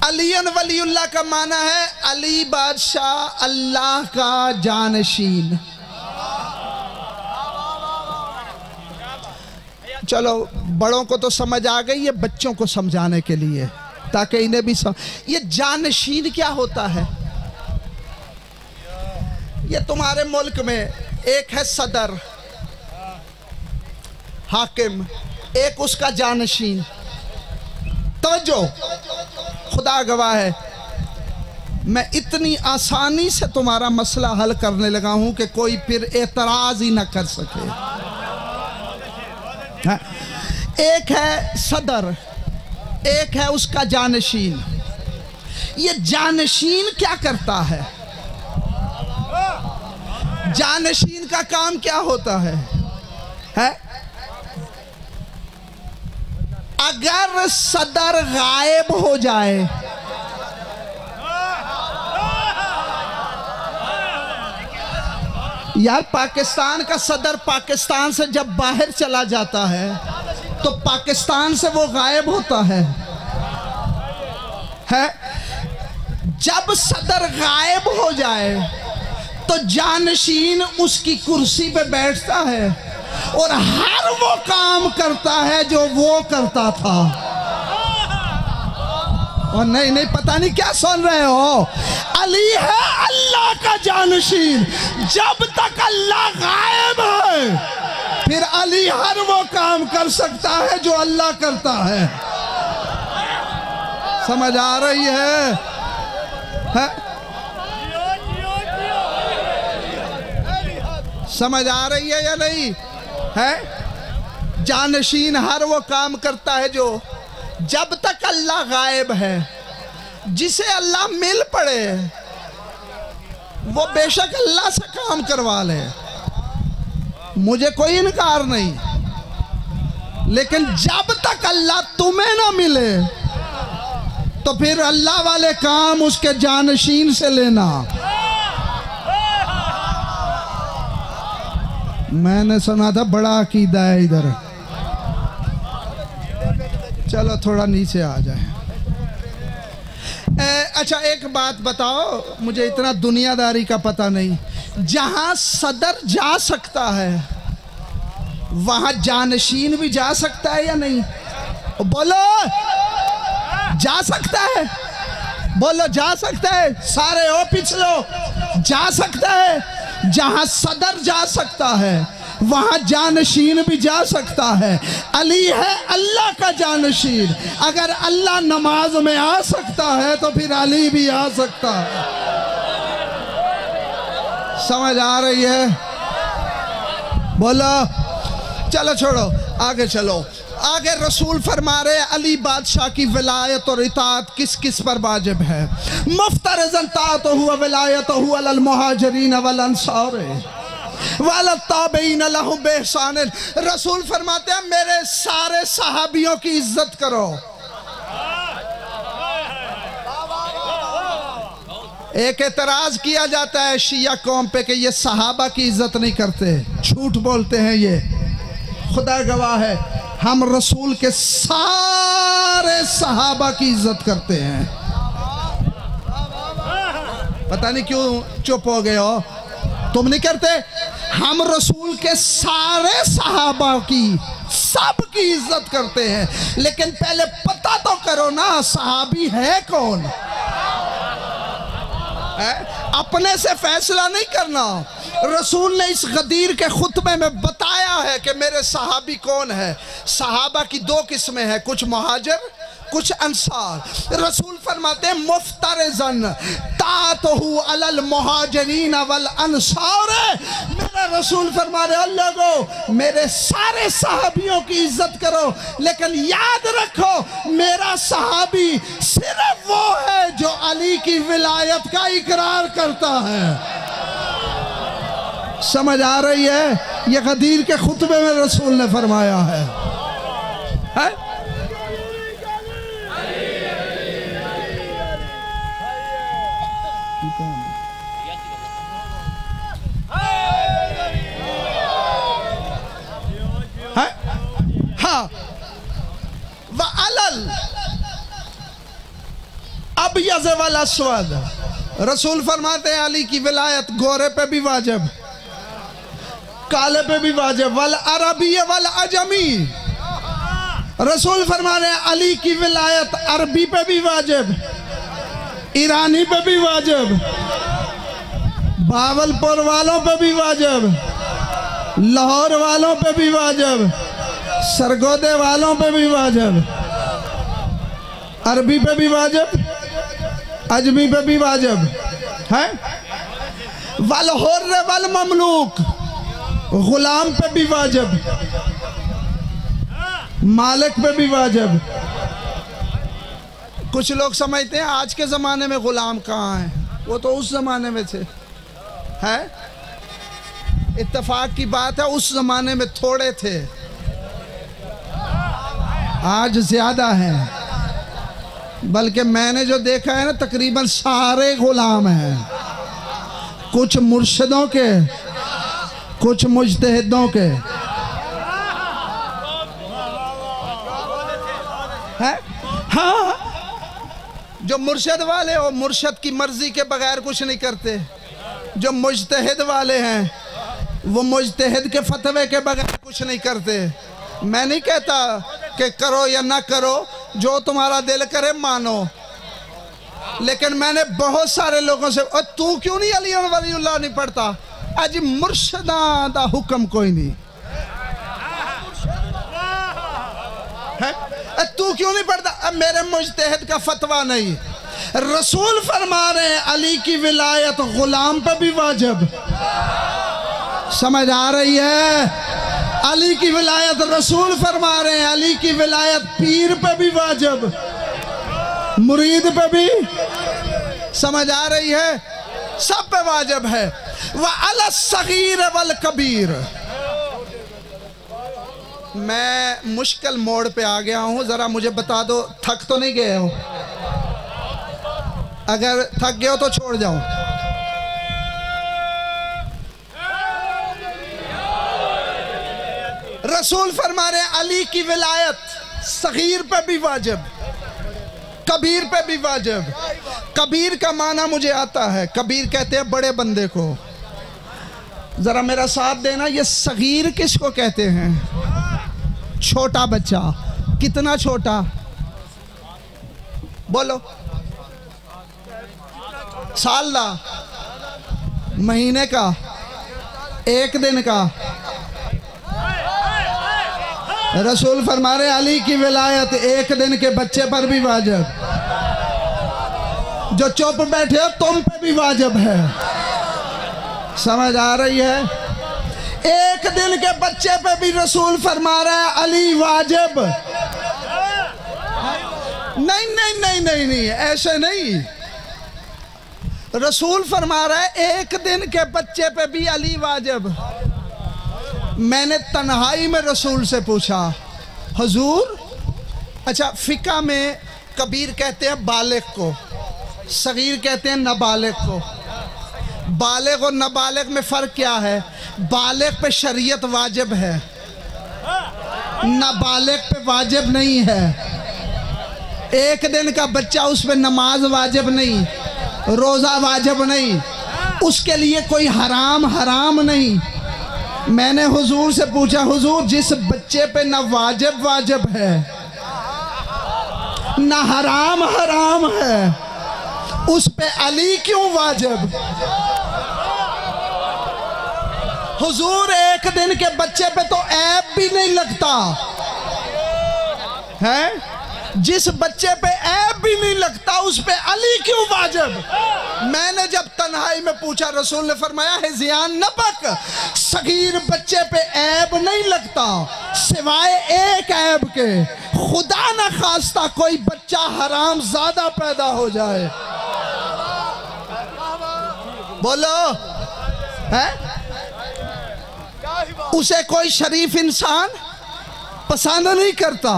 अलीउन वलीउल्लाह का माना है अली बादशाह अल्लाह का जानशीन। चलो बड़ों को तो समझ आ गई है, बच्चों को समझाने के लिए ताकि इन्हें भी ये जानशीन क्या होता है। ये तुम्हारे मुल्क में एक है सदर हाकिम, एक उसका जानशीन। तवज्जो, खुदा गवाह है मैं इतनी आसानी से तुम्हारा मसला हल करने लगा हूं कि कोई फिर एतराज ही ना कर सके। एक है सदर, एक है उसका जानशीन। ये जानशीन क्या करता है? जानशीन का काम क्या होता है? अगर सदर गायब हो जाए, यार पाकिस्तान का सदर पाकिस्तान से जब बाहर चला जाता है तो पाकिस्तान से वो गायब होता है? जब सदर गायब हो जाए तो जानशीन उसकी कुर्सी पे बैठता है और हर वो काम करता है जो वो करता था। और नहीं पता नहीं क्या सुन रहे हो। अली है अल्लाह का जानशीन। जब तक अल्लाह गायब है फिर अली हर वो काम कर सकता है जो अल्लाह करता है। समझ आ रही है? समझ आ रही है या नहीं है? जानशीन हर वो काम करता है जो, जब तक अल्लाह गायब है, जिसे अल्लाह मिल पड़े वो बेशक अल्लाह से काम करवा ले, मुझे कोई इनकार नहीं। लेकिन जब तक अल्लाह तुम्हें ना मिले तो फिर अल्लाह वाले काम उसके जानशीन से लेना। मैंने सुना था बड़ा अकीदा है इधर। चलो थोड़ा नीचे आ जाए। अच्छा एक बात बताओ, मुझे इतना दुनियादारी का पता नहीं, जहां सदर जा सकता है वहां जानशीन भी जा सकता है या नहीं? बोलो, जा सकता है? बोलो, जा सकता है? सारे हो पिछलो, जा सकता है? जहां सदर जा सकता है वहां जानशीन भी जा सकता है। अली है अल्लाह का जानशीन। अगर अल्लाह नमाज में आ सकता है तो फिर अली भी आ सकता है। समझ आ रही है? बोलो। चलो छोड़ो, आगे चलो। आगे रसूल फरमा रहे अली बादशाह की विलायत और इताअत किस किस पर वाजिब है। मुफ्तरज़न ताअतुहु व विलायतुहु अलल मुहाजिरीन वल अंसार वल ताबईन लहुम बिहसान। रसूल फरमाते हैं मेरे सारे सहाबियों की इज्जत करो। एक एतराज किया जाता है शिया कौम पे कि ये सहाबा की इज्जत नहीं करते, झूठ बोलते हैं। ये खुदा गवाह है, हम रसूल के सारे सहाबा की इज्जत करते हैं। पता नहीं क्यों चुप हो गए हो? तुम नहीं करते? हम रसूल के सारे सहाबा की, सब की इज्जत करते हैं। लेकिन पहले पता तो करो ना सहाबी है कौन है? अपने से फैसला नहीं करना। रसूल ने इस गदीर के खुतबे में बताया है कि मेरे सहाबी कौन है। सहाबा की दो किस्में हैं, कुछ मुहाजिर कुछ अंसार। रसूल फरमाते हैं मुफ्तरज़न ताअतुहु अलल मुहाजिरीन वल अंसार। मेरा रसूल फरमा रहे अल्लाह को मेरे सारे सहाबियों की इज्जत करो, लेकिन याद रखो मेरा सहाबी सिर्फ वो है जो अली की विलायत का इकरार करता है। समझ आ रही है? ये गदीर के खुतबे में रसूल ने फरमाया है? हाँ, व अलल अबयज़ वल अस्वद। रसूल फरमाते हैं अली की विलायत गोरे पे भी वाजिब, काले पे भी वाजिब, वल अरबी वल अजमी। रसूल फरमा रहे हैं अली की विलायत अरबी पे भी वाजिब, ईरानी पे भी वाजिब, भावलपुर वालों पे भी वाजिब, लाहौर वालों पे भी वाजिब, सरगोदे वालों पे भी वाजिब, अरबी पे भी वाजिब, अजमी पे भी वाजिब है, वल हुर्र वल ममलूक गुलाम पे भी वाजिब, मालिक पे भी वाजिब। कुछ लोग समझते हैं आज के ज़माने में गुलाम कहाँ है, वो तो उस ज़माने में थे। है इत्तेफाक की बात है, उस ज़माने में थोड़े थे, आज ज़्यादा हैं। बल्कि मैंने जो देखा है ना, तकरीबन सारे गुलाम हैं, कुछ मुर्शिदों के, कुछ मुज्तहिदों के। है हाँ, जो मुर्शिद वाले हो मुर्शिद की मर्जी के बगैर कुछ नहीं करते, जो मुज्तहिद वाले हैं वो मुज्तहिद के फतवे के बगैर कुछ नहीं करते। मैं नहीं कहता कि करो या ना करो, जो तुम्हारा दिल करे मानो, लेकिन मैंने बहुत सारे लोगों से, और तू क्यों नहीं अली वलीउल्लाह नहीं पढ़ता? अज मुर्शिदां दा हुक्म कोई नहीं है, तू क्यों नहीं पढ़ता? अब मेरे मुज्तहिद का फतवा नहीं। रसूल फरमा रहे हैं अली की विलायत गुलाम पे भी वाजिब। समझ आ रही है? अली की विलायत रसूल फरमा रहे हैं, अली की विलायत पीर पे भी वाजिब, मुरीद पे भी। समझ आ रही है? सब पे वाजिब है। वह अला सगीर वल कबीर। मैं मुश्किल मोड़ पे आ गया हूं, जरा मुझे बता दो, थक तो नहीं गए हो? अगर थक गए हो तो छोड़ जाऊं। रसूल फरमा रहे हैं अली की विलायत सगीर पे भी वाजिब, कबीर पे भी वाजिब। कबीर का माना मुझे आता है, कबीर कहते हैं बड़े बंदे को। जरा मेरा साथ देना, ये सगीर किसको कहते हैं? छोटा बच्चा। कितना छोटा? बोलो। साल का, महीने का, एक दिन का? रसूल फरमा रहे अली की विलायत एक दिन के बच्चे पर भी वाजिब। जो चुप बैठे हो तुम पे भी वाजिब है। समझ आ रही है? एक दिन के बच्चे पे भी रसूल फरमा रहा है अली वाजिब। नहीं नहीं नहीं नहीं नहीं, ऐसे नहीं। रसूल फरमा रहा है एक दिन के बच्चे पे भी अली वाजिब। मैंने तन्हाई में रसूल से पूछा, हुजूर, अच्छा फिका में कबीर कहते हैं बालिग को, सगीर कहते हैं नाबालिग को। बालिग और नाबालिग में फ़र्क क्या है? बालिग पे शरीयत वाजिब है, नाबालिग पे वाजिब नहीं है। एक दिन का बच्चा, उस पे नमाज वाजिब नहीं, रोज़ा वाजिब नहीं, उसके लिए कोई हराम नहीं। मैंने हुजूर से पूछा, हुजूर जिस बच्चे पे ना वाजिब वाजिब है ना हराम है, उस पे अली क्यों वाजिब? हुजूर एक दिन के बच्चे पे तो ऐब भी नहीं लगता है, जिस बच्चे पे ऐब भी नहीं लगता उस पे अली क्यों वाजिब? मैंने जब तन्हाई में पूछा, रसूल ने फरमाया हिज़ियान नबक, सगीर बच्चे पे ऐब नहीं लगता सिवाय एक ऐब के, खुदा न खास्ता कोई बच्चा हराम ज़्यादा पैदा हो जाए। बोलो है? उसे कोई शरीफ इंसान पसंद नहीं करता।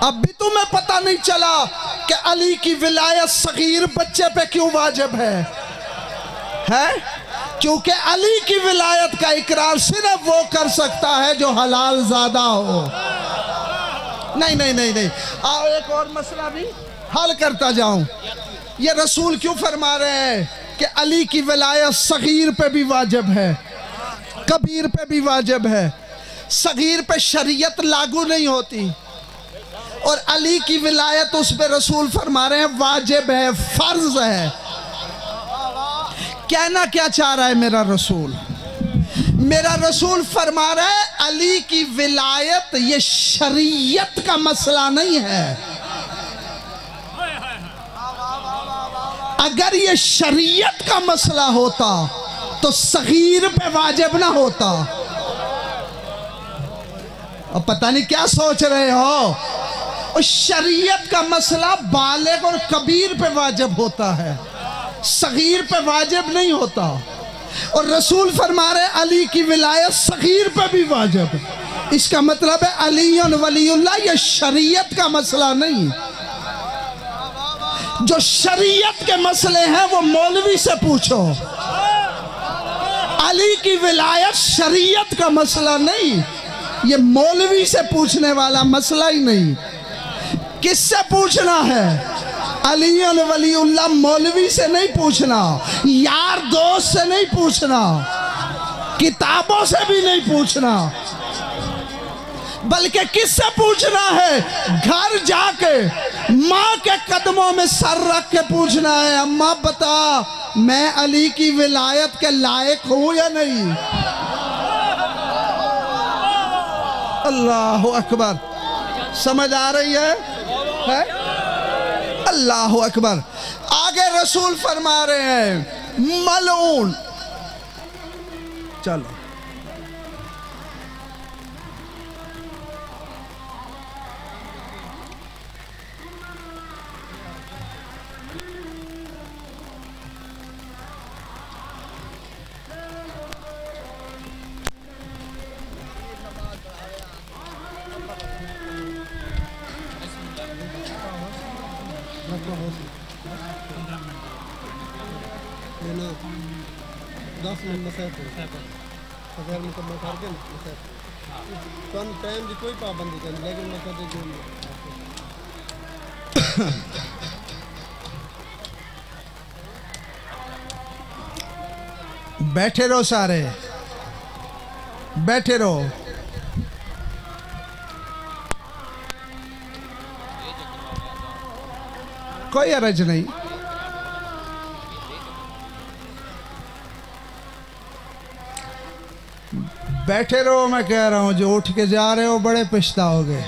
अब भी तुम्हें पता नहीं चला कि अली की विलायत सगीर बच्चे पे क्यों वाजिब है? क्योंकि अली की विलायत का इकरार सिर्फ वो कर सकता है जो हलाल ज़्यादा हो। नहीं नहीं नहीं नहीं, आओ एक और मसला भी हल करता जाऊं। ये रसूल क्यों फरमा रहे हैं कि अली की विलायत सगीर पे भी वाजिब है, कबीर पे भी वाजिब है। सगीर पे शरीयत लागू नहीं होती और अली की विलायत उस पे रसूल फरमा रहे हैं वाजिब है, फर्ज है। कहना क्या चाह रहा है मेरा रसूल? मेरा रसूल फरमा रहा है अली की विलायत ये शरीयत का मसला नहीं है। اگر یہ شریعت کا مسئلہ ہوتا تو صغیر پہ واجب نہ ہوتا. اب پتہ نہیں کیا سوچ رہے ہو. شریعت کا مسئلہ بالغ اور کبیر پہ واجب ہوتا ہے, صغیر پہ واجب نہیں ہوتا. اور رسول فرما رہے علی کی ولایت صغیر پہ بھی واجب. اس کا مطلب ہے علی ولی اللہ یہ شریعت کا مسئلہ نہیں. جو شریعت کے مسئلے ہیں وہ مولوی سے پوچھو. علی کی ولایت شریعت کا مسئلہ نہیں, یہ مولوی سے پوچھنے والا مسئلہ ہی نہیں. کس سے پوچھنا ہے؟ علی ولی اللہ مولوی سے نہیں پوچھنا, یار دوست سے نہیں پوچھنا, کتابوں سے بھی نہیں پوچھنا, بلکہ کس سے پوچھنا ہے؟ گھر جا کے ماں کے قدموں میں سر رکھ کے پوچھنا ہے, اماں بتا میں علی کی ولایت کے لائق ہوں یا نہیں؟ اللہ اکبر. سمجھ آ رہی ہے؟ اللہ اکبر. آگے رسول فرما رہے ہیں ملعون. چلو کوئی پابندی کریں لیکن بیٹھے رہو, سارے بیٹھے رہو. کوئی حرج نہیں. بیٹھے رہو. میں کہہ رہا ہوں جو اٹھ کے جا رہے ہو بڑے پچھتاؤ گے.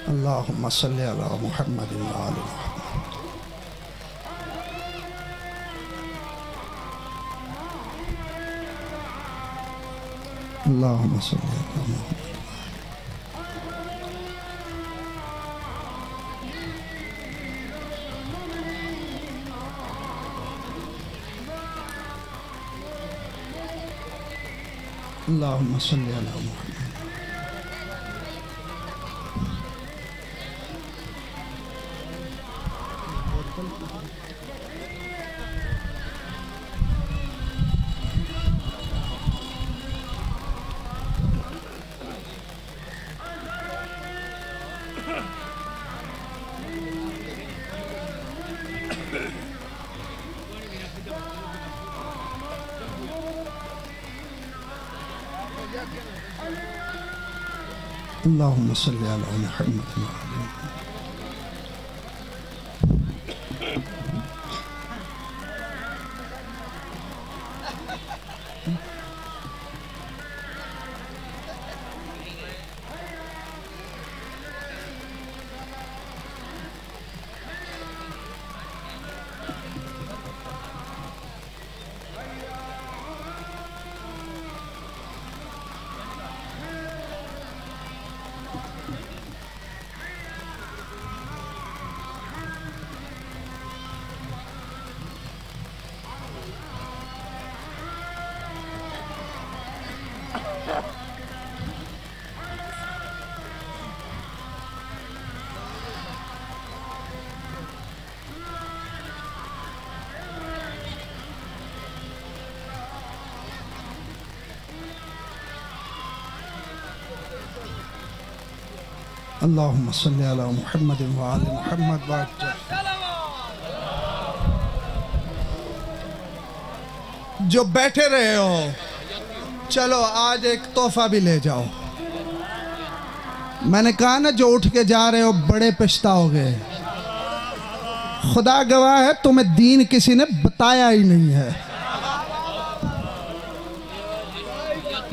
اللہم صلی علی محمد وآل محمد. اللہم صلی علی محمد. اللہم صلی علی محمد. اللہم صلی علی محمد وآل محمد. اللہم صلی علی محمد وآل محمد وعجل. جو بیٹھے رہے ہو चलो आज एक तोहफा भी ले जाओ। मैंने कहा ना जो उठ के जा रहे हो बड़े पछताओगे। खुदा गवाह है तुम्हें दीन किसी ने बताया ही नहीं है।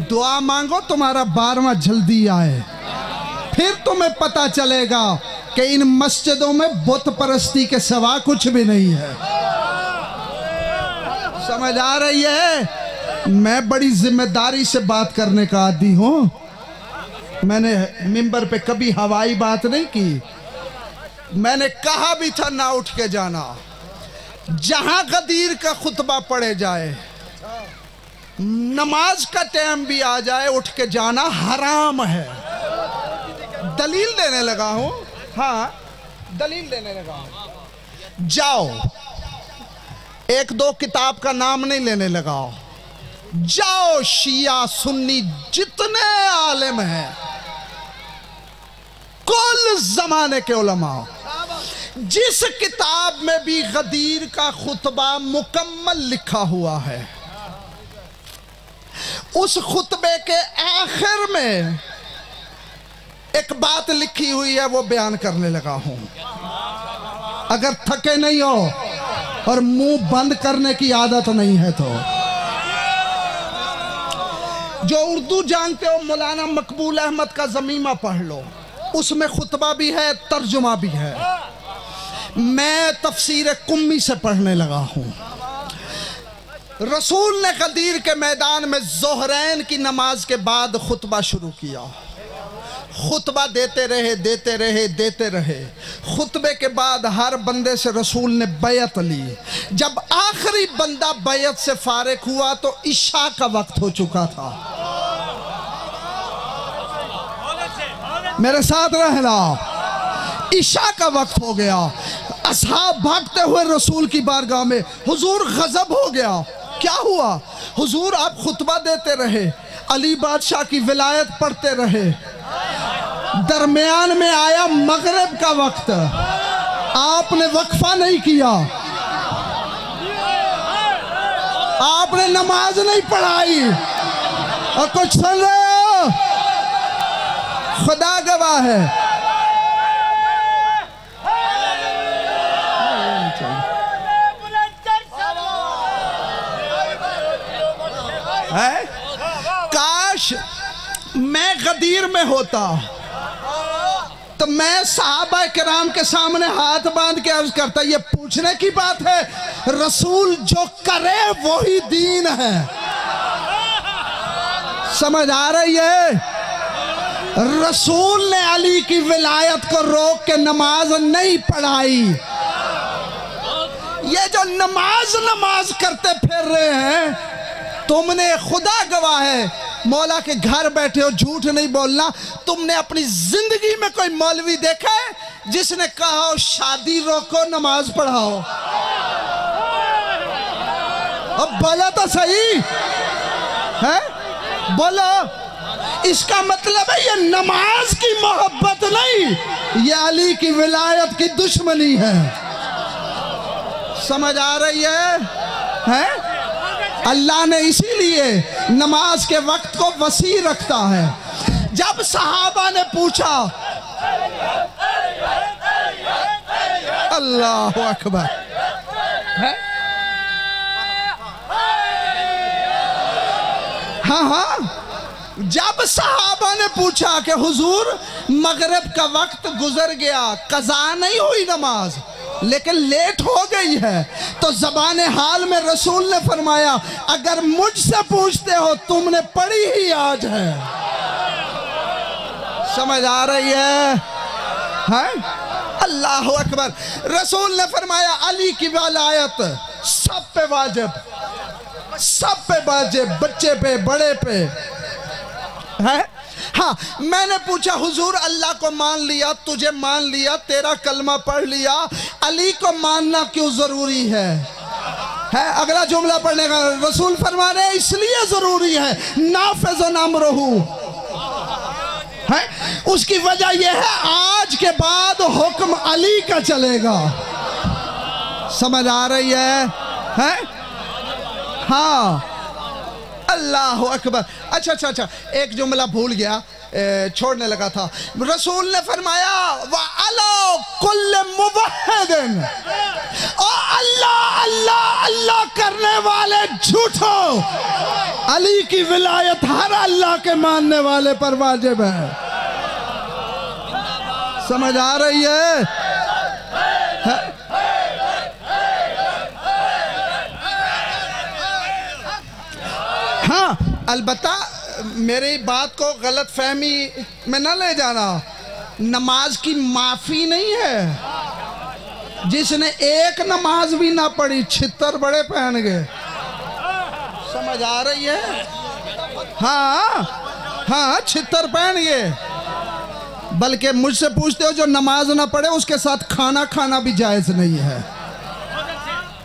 दुआ मांगो तुम्हारा 12वां जल्दी आए, फिर तुम्हें पता चलेगा कि इन मस्जिदों में बुत परस्ती के सिवा कुछ भी नहीं है। समझ आ रही है? मैं बड़ी जिम्मेदारी से बात करने का आदी हूं। मैंने मिंबर पे कभी हवाई बात नहीं की। मैंने कहा भी था ना उठ के जाना। जहां गदीर का खुतबा पढ़े जाए, नमाज का टाइम भी आ जाए, उठ के जाना हराम है। दलील देने लगा हूं। हाँ, दलील देने लगा हूं। जाओ, एक दो किताब का नाम नहीं लेने लगा। जाओ, शिया सुन्नी जितने आलिम हैं, कुल जमाने के उलमा, जिस किताब में भी गदीर का खुतबा मुकम्मल लिखा हुआ है, उस खुतबे के आखिर में एक बात लिखी हुई है, वो बयान करने लगा हूं। अगर थके नहीं हो और मुंह बंद करने की आदत नहीं है तो जो उर्दू जानते हो, मौलाना मकबूल अहमद का ज़मीमा पढ़ लो, उसमें खुतबा भी है, तर्जुमा भी है। मैं तफसीर कुम्मी से पढ़ने लगा हूं। रसूल ने गदीर के मैदान में ज़ोहरैन की नमाज के बाद खुतबा शुरू किया। खुतबा देते रहे, देते रहे, देते रहे। खुतबे के बाद हर बंदे से रसूल ने बैयत ली। जब आखिरी बंदा बैयत से फारिग हुआ तो इशा का वक्त हो चुका था। मेरे साथ रहना, इशा का वक्त हो गया। असहाब भागते हुए रसूल की बारगाह में, हुजूर गजब हो गया। क्या हुआ? हुजूर आप खुतबा देते रहे, अली बादशाह की विलायत पढ़ते रहे, दरमियान में आया मगरिब का वक्त, आपने वक्फा नहीं किया, आपने नमाज नहीं पढ़ाई, और कुछ सुन रहे हो? खुदा गवाह है। काश मैं गदीर में होता तो मैं सहाबा किराम के सामने हाथ बांध के अर्ज करता, ये पूछने की बात है, रसूल जो करे वही दीन है। समझ आ रही है? रसूल ने अली की विलायत को रोक के नमाज नहीं पढ़ाई। ये जो नमाज करते फिर रहे हैं, तुमने, खुदा गवाह है, मौला के घर बैठे हो, झूठ नहीं बोलना, तुमने अपनी जिंदगी में कोई मौलवी देखा है जिसने कहा हो शादी रोको नमाज पढ़ाओ? अब बोला तो सही है, बोलो। इसका मतलब है ये नमाज की मोहब्बत नहीं, ये अली की विलायत की दुश्मनी है। समझ आ रही है? अल्लाह ने इसीलिए नमाज के वक्त को वसी रखता है। जब सहाबा ने पूछा, अल्लाह अकबर, हाँ हाँ, जब सहाबा ने पूछा कि हुजूर मगरिब का वक्त गुजर गया, कज़ा नहीं हुई नमाज लेकिन लेट हो गई है, तो ज़बाने हाल में रसूल ने फरमाया, अगर मुझसे पूछते हो तुमने पढ़ी ही आज है। समझ आ रही है? अल्लाह अकबर। रसूल ने फरमाया, अली की वलायत सब पे वाजिब, सब पे वाजिब, बच्चे पे बड़े पे है। हाँ, मैंने पूछा, हुजूर अल्लाह को मान लिया, तुझे मान लिया, तेरा कलमा पढ़ लिया, अली को मानना क्यों जरूरी है? अगला जुमला पढ़ने का, रसूल फरमा रहे हैं इसलिए जरूरी है, नाफिज़ अम्रुहु है। उसकी वजह यह है, आज के बाद हुक्म अली का चलेगा। समझ आ रही है? हाँ, अल्लाह अकबर। अच्छा, एक जुमला भूल गया, छोड़ने लगा था। रसूल ने फरमाया व अला कुल्ल मुवहिदिन, और अल्लाह अल्लाह अल्लाह करने वाले झूठो, अली की विलायत हर अल्लाह के मानने वाले पर वाजिब है। समझ आ रही है? हाँ, अलबत्ता मेरी बात को गलत फहमी में न ले जाना, नमाज की माफ़ी नहीं है। जिसने एक नमाज भी ना पढ़ी छितर बड़े पहन गए। समझ आ रही है? हाँ, छितर पहन गए। बल्कि मुझसे पूछते हो जो नमाज ना पढ़े उसके साथ खाना खाना भी जायज़ नहीं है।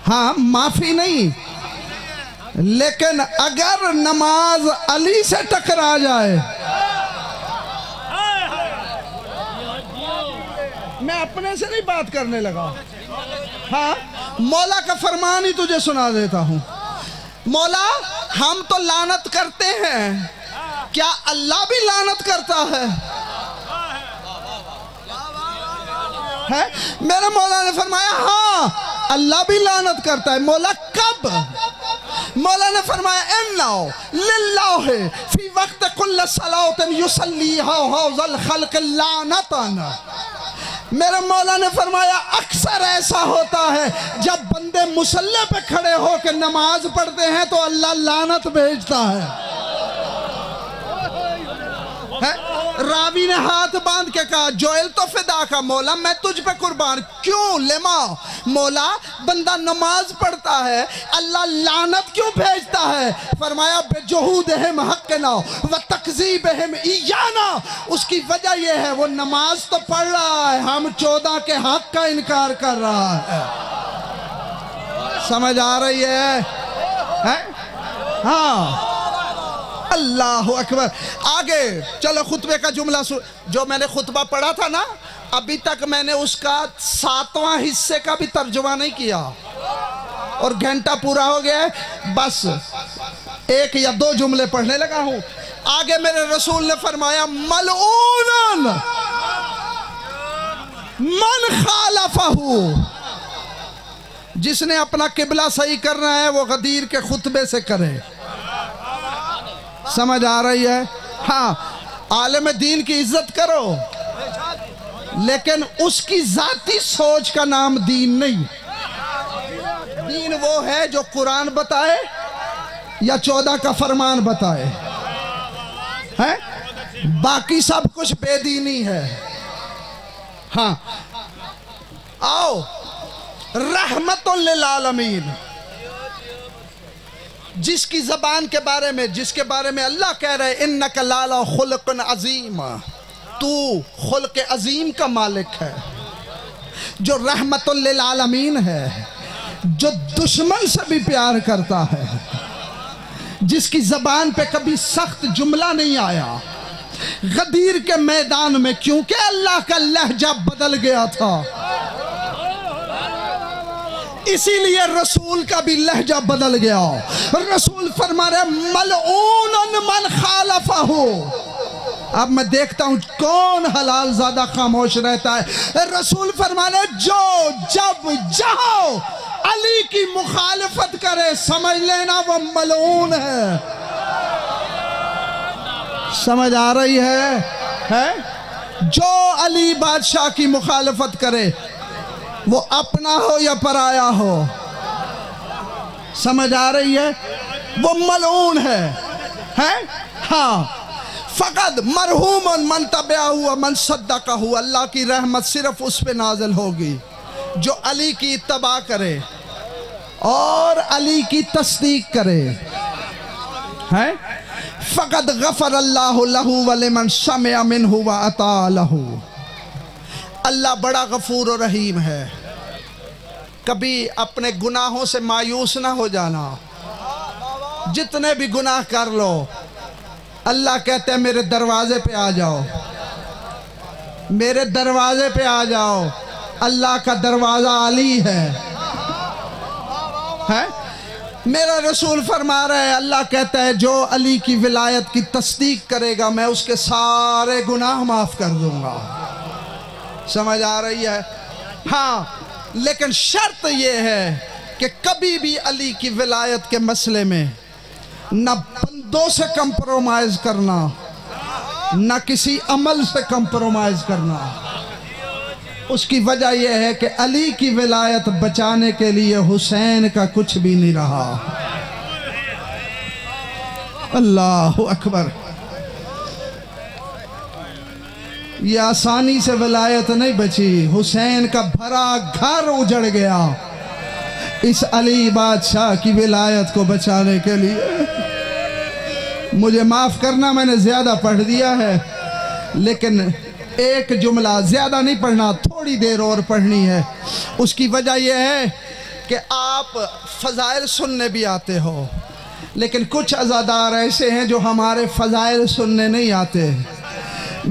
हाँ, माफ़ी नहीं, लेकिन अगर नमाज अली से टकरा जाए, मैं अपने से नहीं बात करने लगा। हाँ, मौला का फरमान ही तुझे सुना देता हूँ। मौला, हम तो लानत करते हैं, क्या अल्लाह भी लानत करता है? मेरे मौला ने फरमाया हाँ, अल्लाह भी लानत करता है। मौला कब? मौला ने फरमाया इन्नाहु लिल्लाहि फी वक्त कुल्ल सलातिन युसल्लीहा हौज़ल खल्क़ लानतन। मेरे मौला ने फरमाया अक्सर ऐसा होता है जब बंदे मुसल्ले पे खड़े होकर नमाज पढ़ते हैं तो अल्लाह लानत भेजता है। रावी ने हाथ बांध के कहा जोएल तो फिदा का, मौला मैं तुझ पे कुर्बान। क्यों? लेमा, मौला बंदा नमाज पढ़ता है, अल्लाह लानत क्यों भेजता है? फरमाया बेजुहूदिहिम हक़्क़ना व तकज़ीबिहिम इय्याना। उसकी वजह यह है वो नमाज तो पढ़ रहा है, हम 14 के हक का इनकार कर रहा है। समझ आ रही है? हाँ, अल्लाह अकबर। आगे चलो, खुतबे का जुमला जो मैंने खुतबा पढ़ा था ना, अभी तक मैंने उसका 7वां हिस्से का भी तर्जुमा नहीं किया और घंटा पूरा हो गया है। बस 1 या 2 जुमले पढ़ने लगा हूं। आगे मेरे रसूल ने फरमाया मलऊनन मन खालफहू, जिसने अपना किबला सही करना है वो गदीर के खुतबे से करे। समझ आ रही है? हाँ, आलिम दीन की इज्जत करो, लेकिन उसकी जाती सोच का नाम दीन नहीं। दीन वो है जो कुरान बताए या 14 का फरमान बताए, है? बाकी सब कुछ बेदीनी है। हाँ, आओ, रहमतुल लिल आलमीन, जिसकी ज़बान के बारे में, जिसके बारे में अल्लाह कह रहे इन्नका लाला खुल्क़ुन अज़ीम, तू खुल्क़ अज़ीम का मालिक है, जो रहमतुल लिल आलमीन है, जो दुश्मन से भी प्यार करता है, जिसकी ज़बान पे कभी सख्त जुमला नहीं आया। गदीर के मैदान में क्योंकि अल्लाह का लहजा बदल गया था, इसीलिए रसूल का भी लहजा बदल गया। रसूल फरमा रहे मलऊनन मन खालफहू। अब मैं देखता हूं कौन हलाल ज्यादा खामोश रहता है। रसूल फरमा रहे जो जब जहां अली की मुखालफत करे समझ लेना वो मलऊन है। समझ आ रही है? जो अली बादशाह की मुखालफत करे, वो अपना हो या पराया हो, समझ आ रही है? वो मलऊन है? हाँ, फ़क़द मरहूमन मन तबिअहु व मन सद्दक़हु। अल्लाह की रहमत सिर्फ उस पे नाज़िल होगी जो अली की इत्तबा करे और अली की तस्दीक करे। है फ़क़द गफ़र अल्लाहु लहु व लिमन समिअ मिन्हु व अता लहु। अल्लाह बड़ा गफूर और रहीम है। कभी अपने गुनाहों से मायूस ना हो जाना। जितने भी गुनाह कर लो, अल्लाह कहते हैं मेरे दरवाजे पे आ जाओ, मेरे दरवाजे पे आ जाओ। अल्लाह का दरवाजा अली है? میرا رسول فرما رہا ہے، اللہ کہتا ہے جو علی کی ولایت کی تصدیق کرے گا میں اس کے سارے گناہ معاف کر دوں گا۔ سمجھ آ رہی ہے؟ ہاں، لیکن شرط یہ ہے کہ کبھی بھی علی کی ولایت کے مسئلے میں نہ بندوں سے کمپرومائز کرنا، نہ کسی عمل سے کمپرومائز کرنا۔ اس کی وجہ یہ ہے کہ علی کی ولایت بچانے کے لیے حسین کا کچھ بھی نہیں رہا۔ اللہ اکبر۔ یہ آسانی سے ولایت نہیں بچی، حسین کا بھرا گھر اجڑ گیا اس علی بادشاہ کی ولایت کو بچانے کے لیے۔ مجھے معاف کرنا، میں نے زیادہ پڑھ دیا ہے، لیکن ایک جملہ زیادہ نہیں پڑھنا، تھوڑی دیر اور پڑھنی ہے۔ اس کی وجہ یہ ہے کہ آپ فضائل سننے بھی آتے ہو، لیکن کچھ عزادار ایسے ہیں جو ہمارے فضائل سننے نہیں آتے،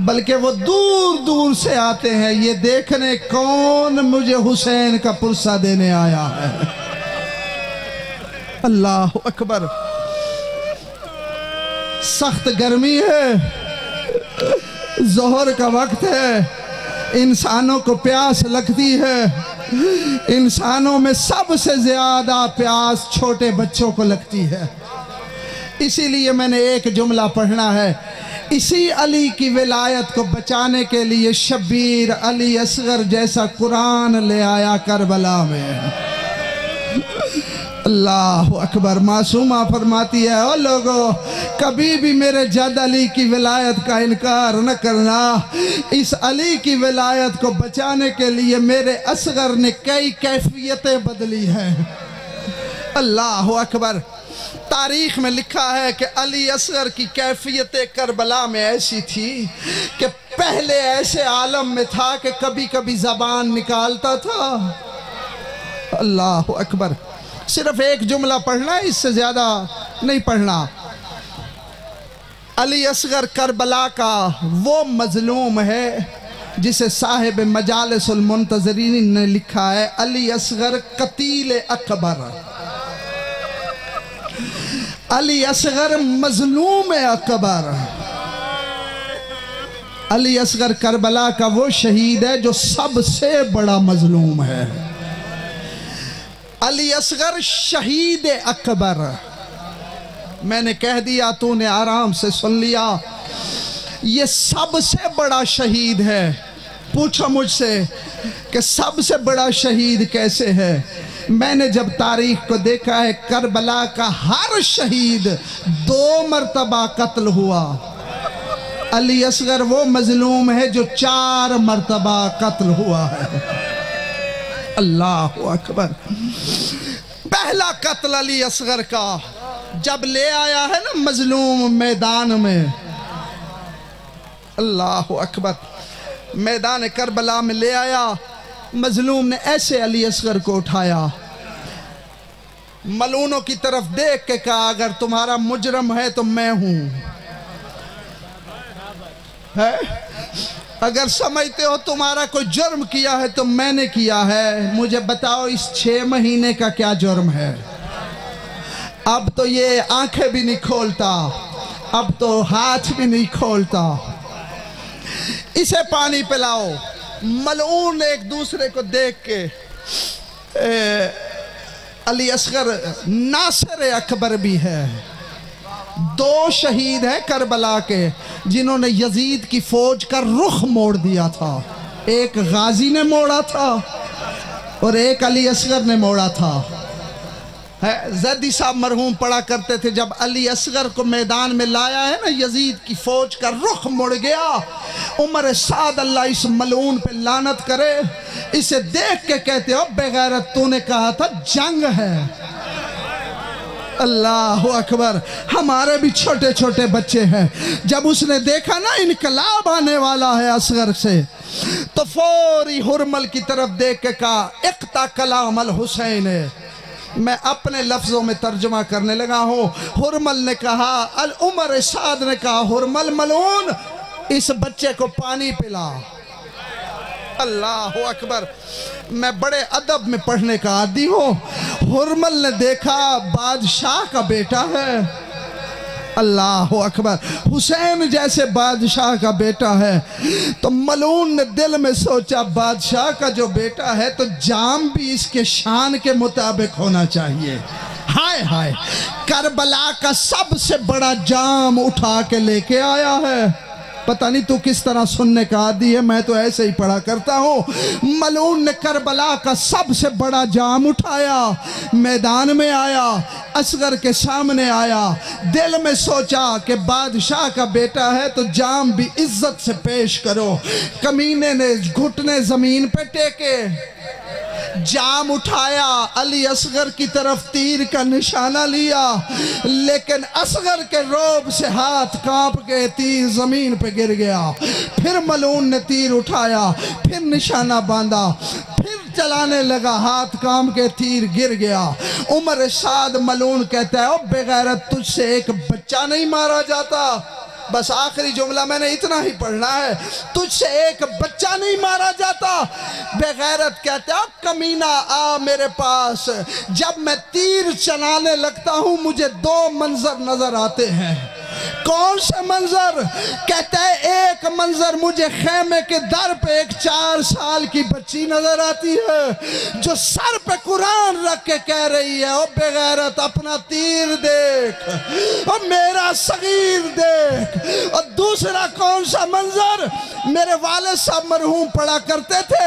بلکہ وہ دور دور سے آتے ہیں یہ دیکھنے کون مجھے حسین کا پرسہ دینے آیا ہے۔ اللہ اکبر۔ سخت گرمی ہے، ظہر کا وقت ہے، انسانوں کو پیاس لگتی ہے، انسانوں میں سب سے زیادہ پیاس چھوٹے بچوں کو لگتی ہے۔ اسی لیے میں نے ایک جملہ پڑھنا ہے، اسی علی کی ولایت کو بچانے کے لیے شبیر علی اصغر جیسا قرآن لے آیا کربلا میں۔ اللہ اکبر۔ معصومہ فرماتی ہے، او لوگو کبھی بھی میرے جد علی کی ولایت کا انکار نہ کرنا، اس علی کی ولایت کو بچانے کے لیے میرے اصغر نے کئی کیفیتیں بدلی ہیں۔ اللہ اکبر۔ تاریخ میں لکھا ہے کہ علی اصغر کی کیفیت کربلا میں ایسی تھی کہ پہلے ایسے عالم میں تھا کہ کبھی کبھی زبان نکالتا تھا۔ اللہ اکبر۔ صرف ایک جملہ پڑھنا ہے، اس سے زیادہ نہیں پڑھنا۔ علی اصغر کربلا کا وہ مظلوم ہے جسے صاحب مجالس المنتظرین نے لکھا ہے علی اصغر قتیل اکبر۔ علی اصغر مظلوم اکبر۔ علی اصغر کربلا کا وہ شہید ہے جو سب سے بڑا مظلوم ہے۔ علی اصغر شہید اکبر۔ میں نے کہہ دیا، تو نے آرام سے سن لیا، یہ سب سے بڑا شہید ہے۔ پوچھو مجھ سے کہ سب سے بڑا شہید کیسے ہے؟ میں نے جب تاریخ کو دیکھا ہے، کربلا کا ہر شہید 2 مرتبہ قتل ہوا۔ علی اصغر وہ مظلوم ہے جو 4 مرتبہ قتل ہوا ہے۔ اللہ اکبر۔ پہلا قتل علی اصغر کا جب لے آیا ہے نا مظلوم میدان میں، اللہ اکبر، میدان کربلا میں لے آیا، مظلوم نے ایسے علی اصغر کو اٹھایا، ملعونوں کی طرف دیکھ کے کہا اگر تمہارا مجرم ہے تو میں ہوں، اگر سمجھتے ہو تمہارا کوئی جرم کیا ہے تو میں نے کیا ہے، مجھے بتاؤ اس 6 مہینے کا کیا جرم ہے؟ اب تو یہ آنکھیں بھی نہیں کھولتا، اب تو ہاتھ بھی نہیں کھولتا، اسے پانی پلاؤ۔ ملعون ایک دوسرے کو دیکھ کے علی اصغر ناصر اکبر بھی ہے، 2 شہید ہیں کربلا کے جنہوں نے یزید کی فوج کا رخ موڑ دیا تھا، ایک غازی نے موڑا تھا اور ایک علی اصغر نے موڑا تھا۔ زیدی صاحب مرحوم پڑھا کرتے تھے جب علی اصغر کو میدان میں لایا ہے نا یزید کی فوج کا رخ مڑ گیا، عمر سعد اللہ اس ملعون پہ لعنت کرے، اسے دیکھ کے کہتے ہو بے غیرت تو نے کہا تھا جنگ ہے۔ اللہ اکبر۔ ہمارے بھی چھوٹے چھوٹے بچے ہیں، جب اس نے دیکھا نا انقلاب آنے والا ہے اصغر سے تو فوری حرمل کی طرف دیکھ کے کہا اقطع کلام الحسین۔ میں اپنے لفظوں میں ترجمہ کرنے لگا ہوں، حرمل نے کہا، عمر سعد نے کہا حرمل ملعون اس بچے کو پانی پلا۔ اللہ اکبر۔ میں بڑے ادب میں پڑھنے کا عادی ہوں، हुरमल ने देखा बादशाह का बेटा है, अल्लाह अकबर, हुसैन जैसे बादशाह का बेटा है। तो मलून ने दिल में सोचा बादशाह का जो बेटा है तो जाम भी इसके शान के मुताबिक होना चाहिए। हाय हाय, करबला का सबसे बड़ा जाम उठा के लेके आया है। पता नहीं तू किस तरह सुनने का आदी है, मैं तो ऐसे ही पढ़ा करता हूँ। मलून ने करबला का सबसे बड़ा जाम उठाया, मैदान में आया, असगर के सामने आया, दिल में सोचा कि बादशाह का बेटा है तो जाम भी इज्जत से पेश करो। कमीने ने घुटने जमीन पे टेके, जाम उठाया, अली असगर की तरफ तीर का निशाना लिया, लेकिन असगर के रोब से हाथ कांप के तीर जमीन पे गिर गया। फिर मलून ने तीर उठाया, फिर निशाना बांधा, फिर चलाने लगा, हाथ काम के तीर गिर गया। उमर साद मलून कहता है, ओ बेगैरत, तुझसे एक बच्चा नहीं मारा जाता। बस आखिरी जुमला मैंने इतना ही पढ़ना है, तुझसे एक बच्चा नहीं मारा जाता। बेगैरत कहता है, कमीना आ मेरे पास। जब मैं तीर चलाने लगता हूँ मुझे दो मंजर नजर आते हैं। कौन सा मंजर? कहता है, एक मंजर मुझे खेमे के दर पे एक 4 साल की बच्ची नजर आती है जो सर पे कुरान रख के कह रही है, ओ बेगैरत अपना तीर देख, और मेरा सगीर देख। और दूसरा कौन सा मंजर? मेरे वालिद साहब मरहूम पढ़ा करते थे,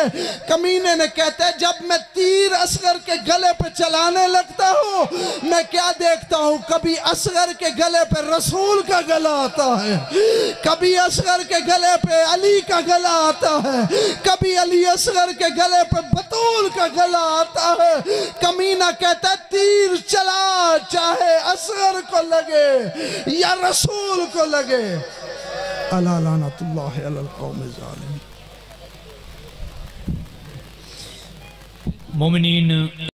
कमीने ने कहते हैं, जब मैं तीर असगर के गले पे चलाने लगता हूँ मैं क्या देखता हूँ, कभी असगर के गले पे रसूल का गला आता है, कभी असगर के गले पे अली का गला आता है, कभी अली असगर के गले पे बतूल का गला आता है। कमीना कहता है, तीर चला चाहे असगर को लगे या रसूल को लगे। अला लानतुल्लाह अलल कौमिज़ ज़ालिमीन। मोमिनीन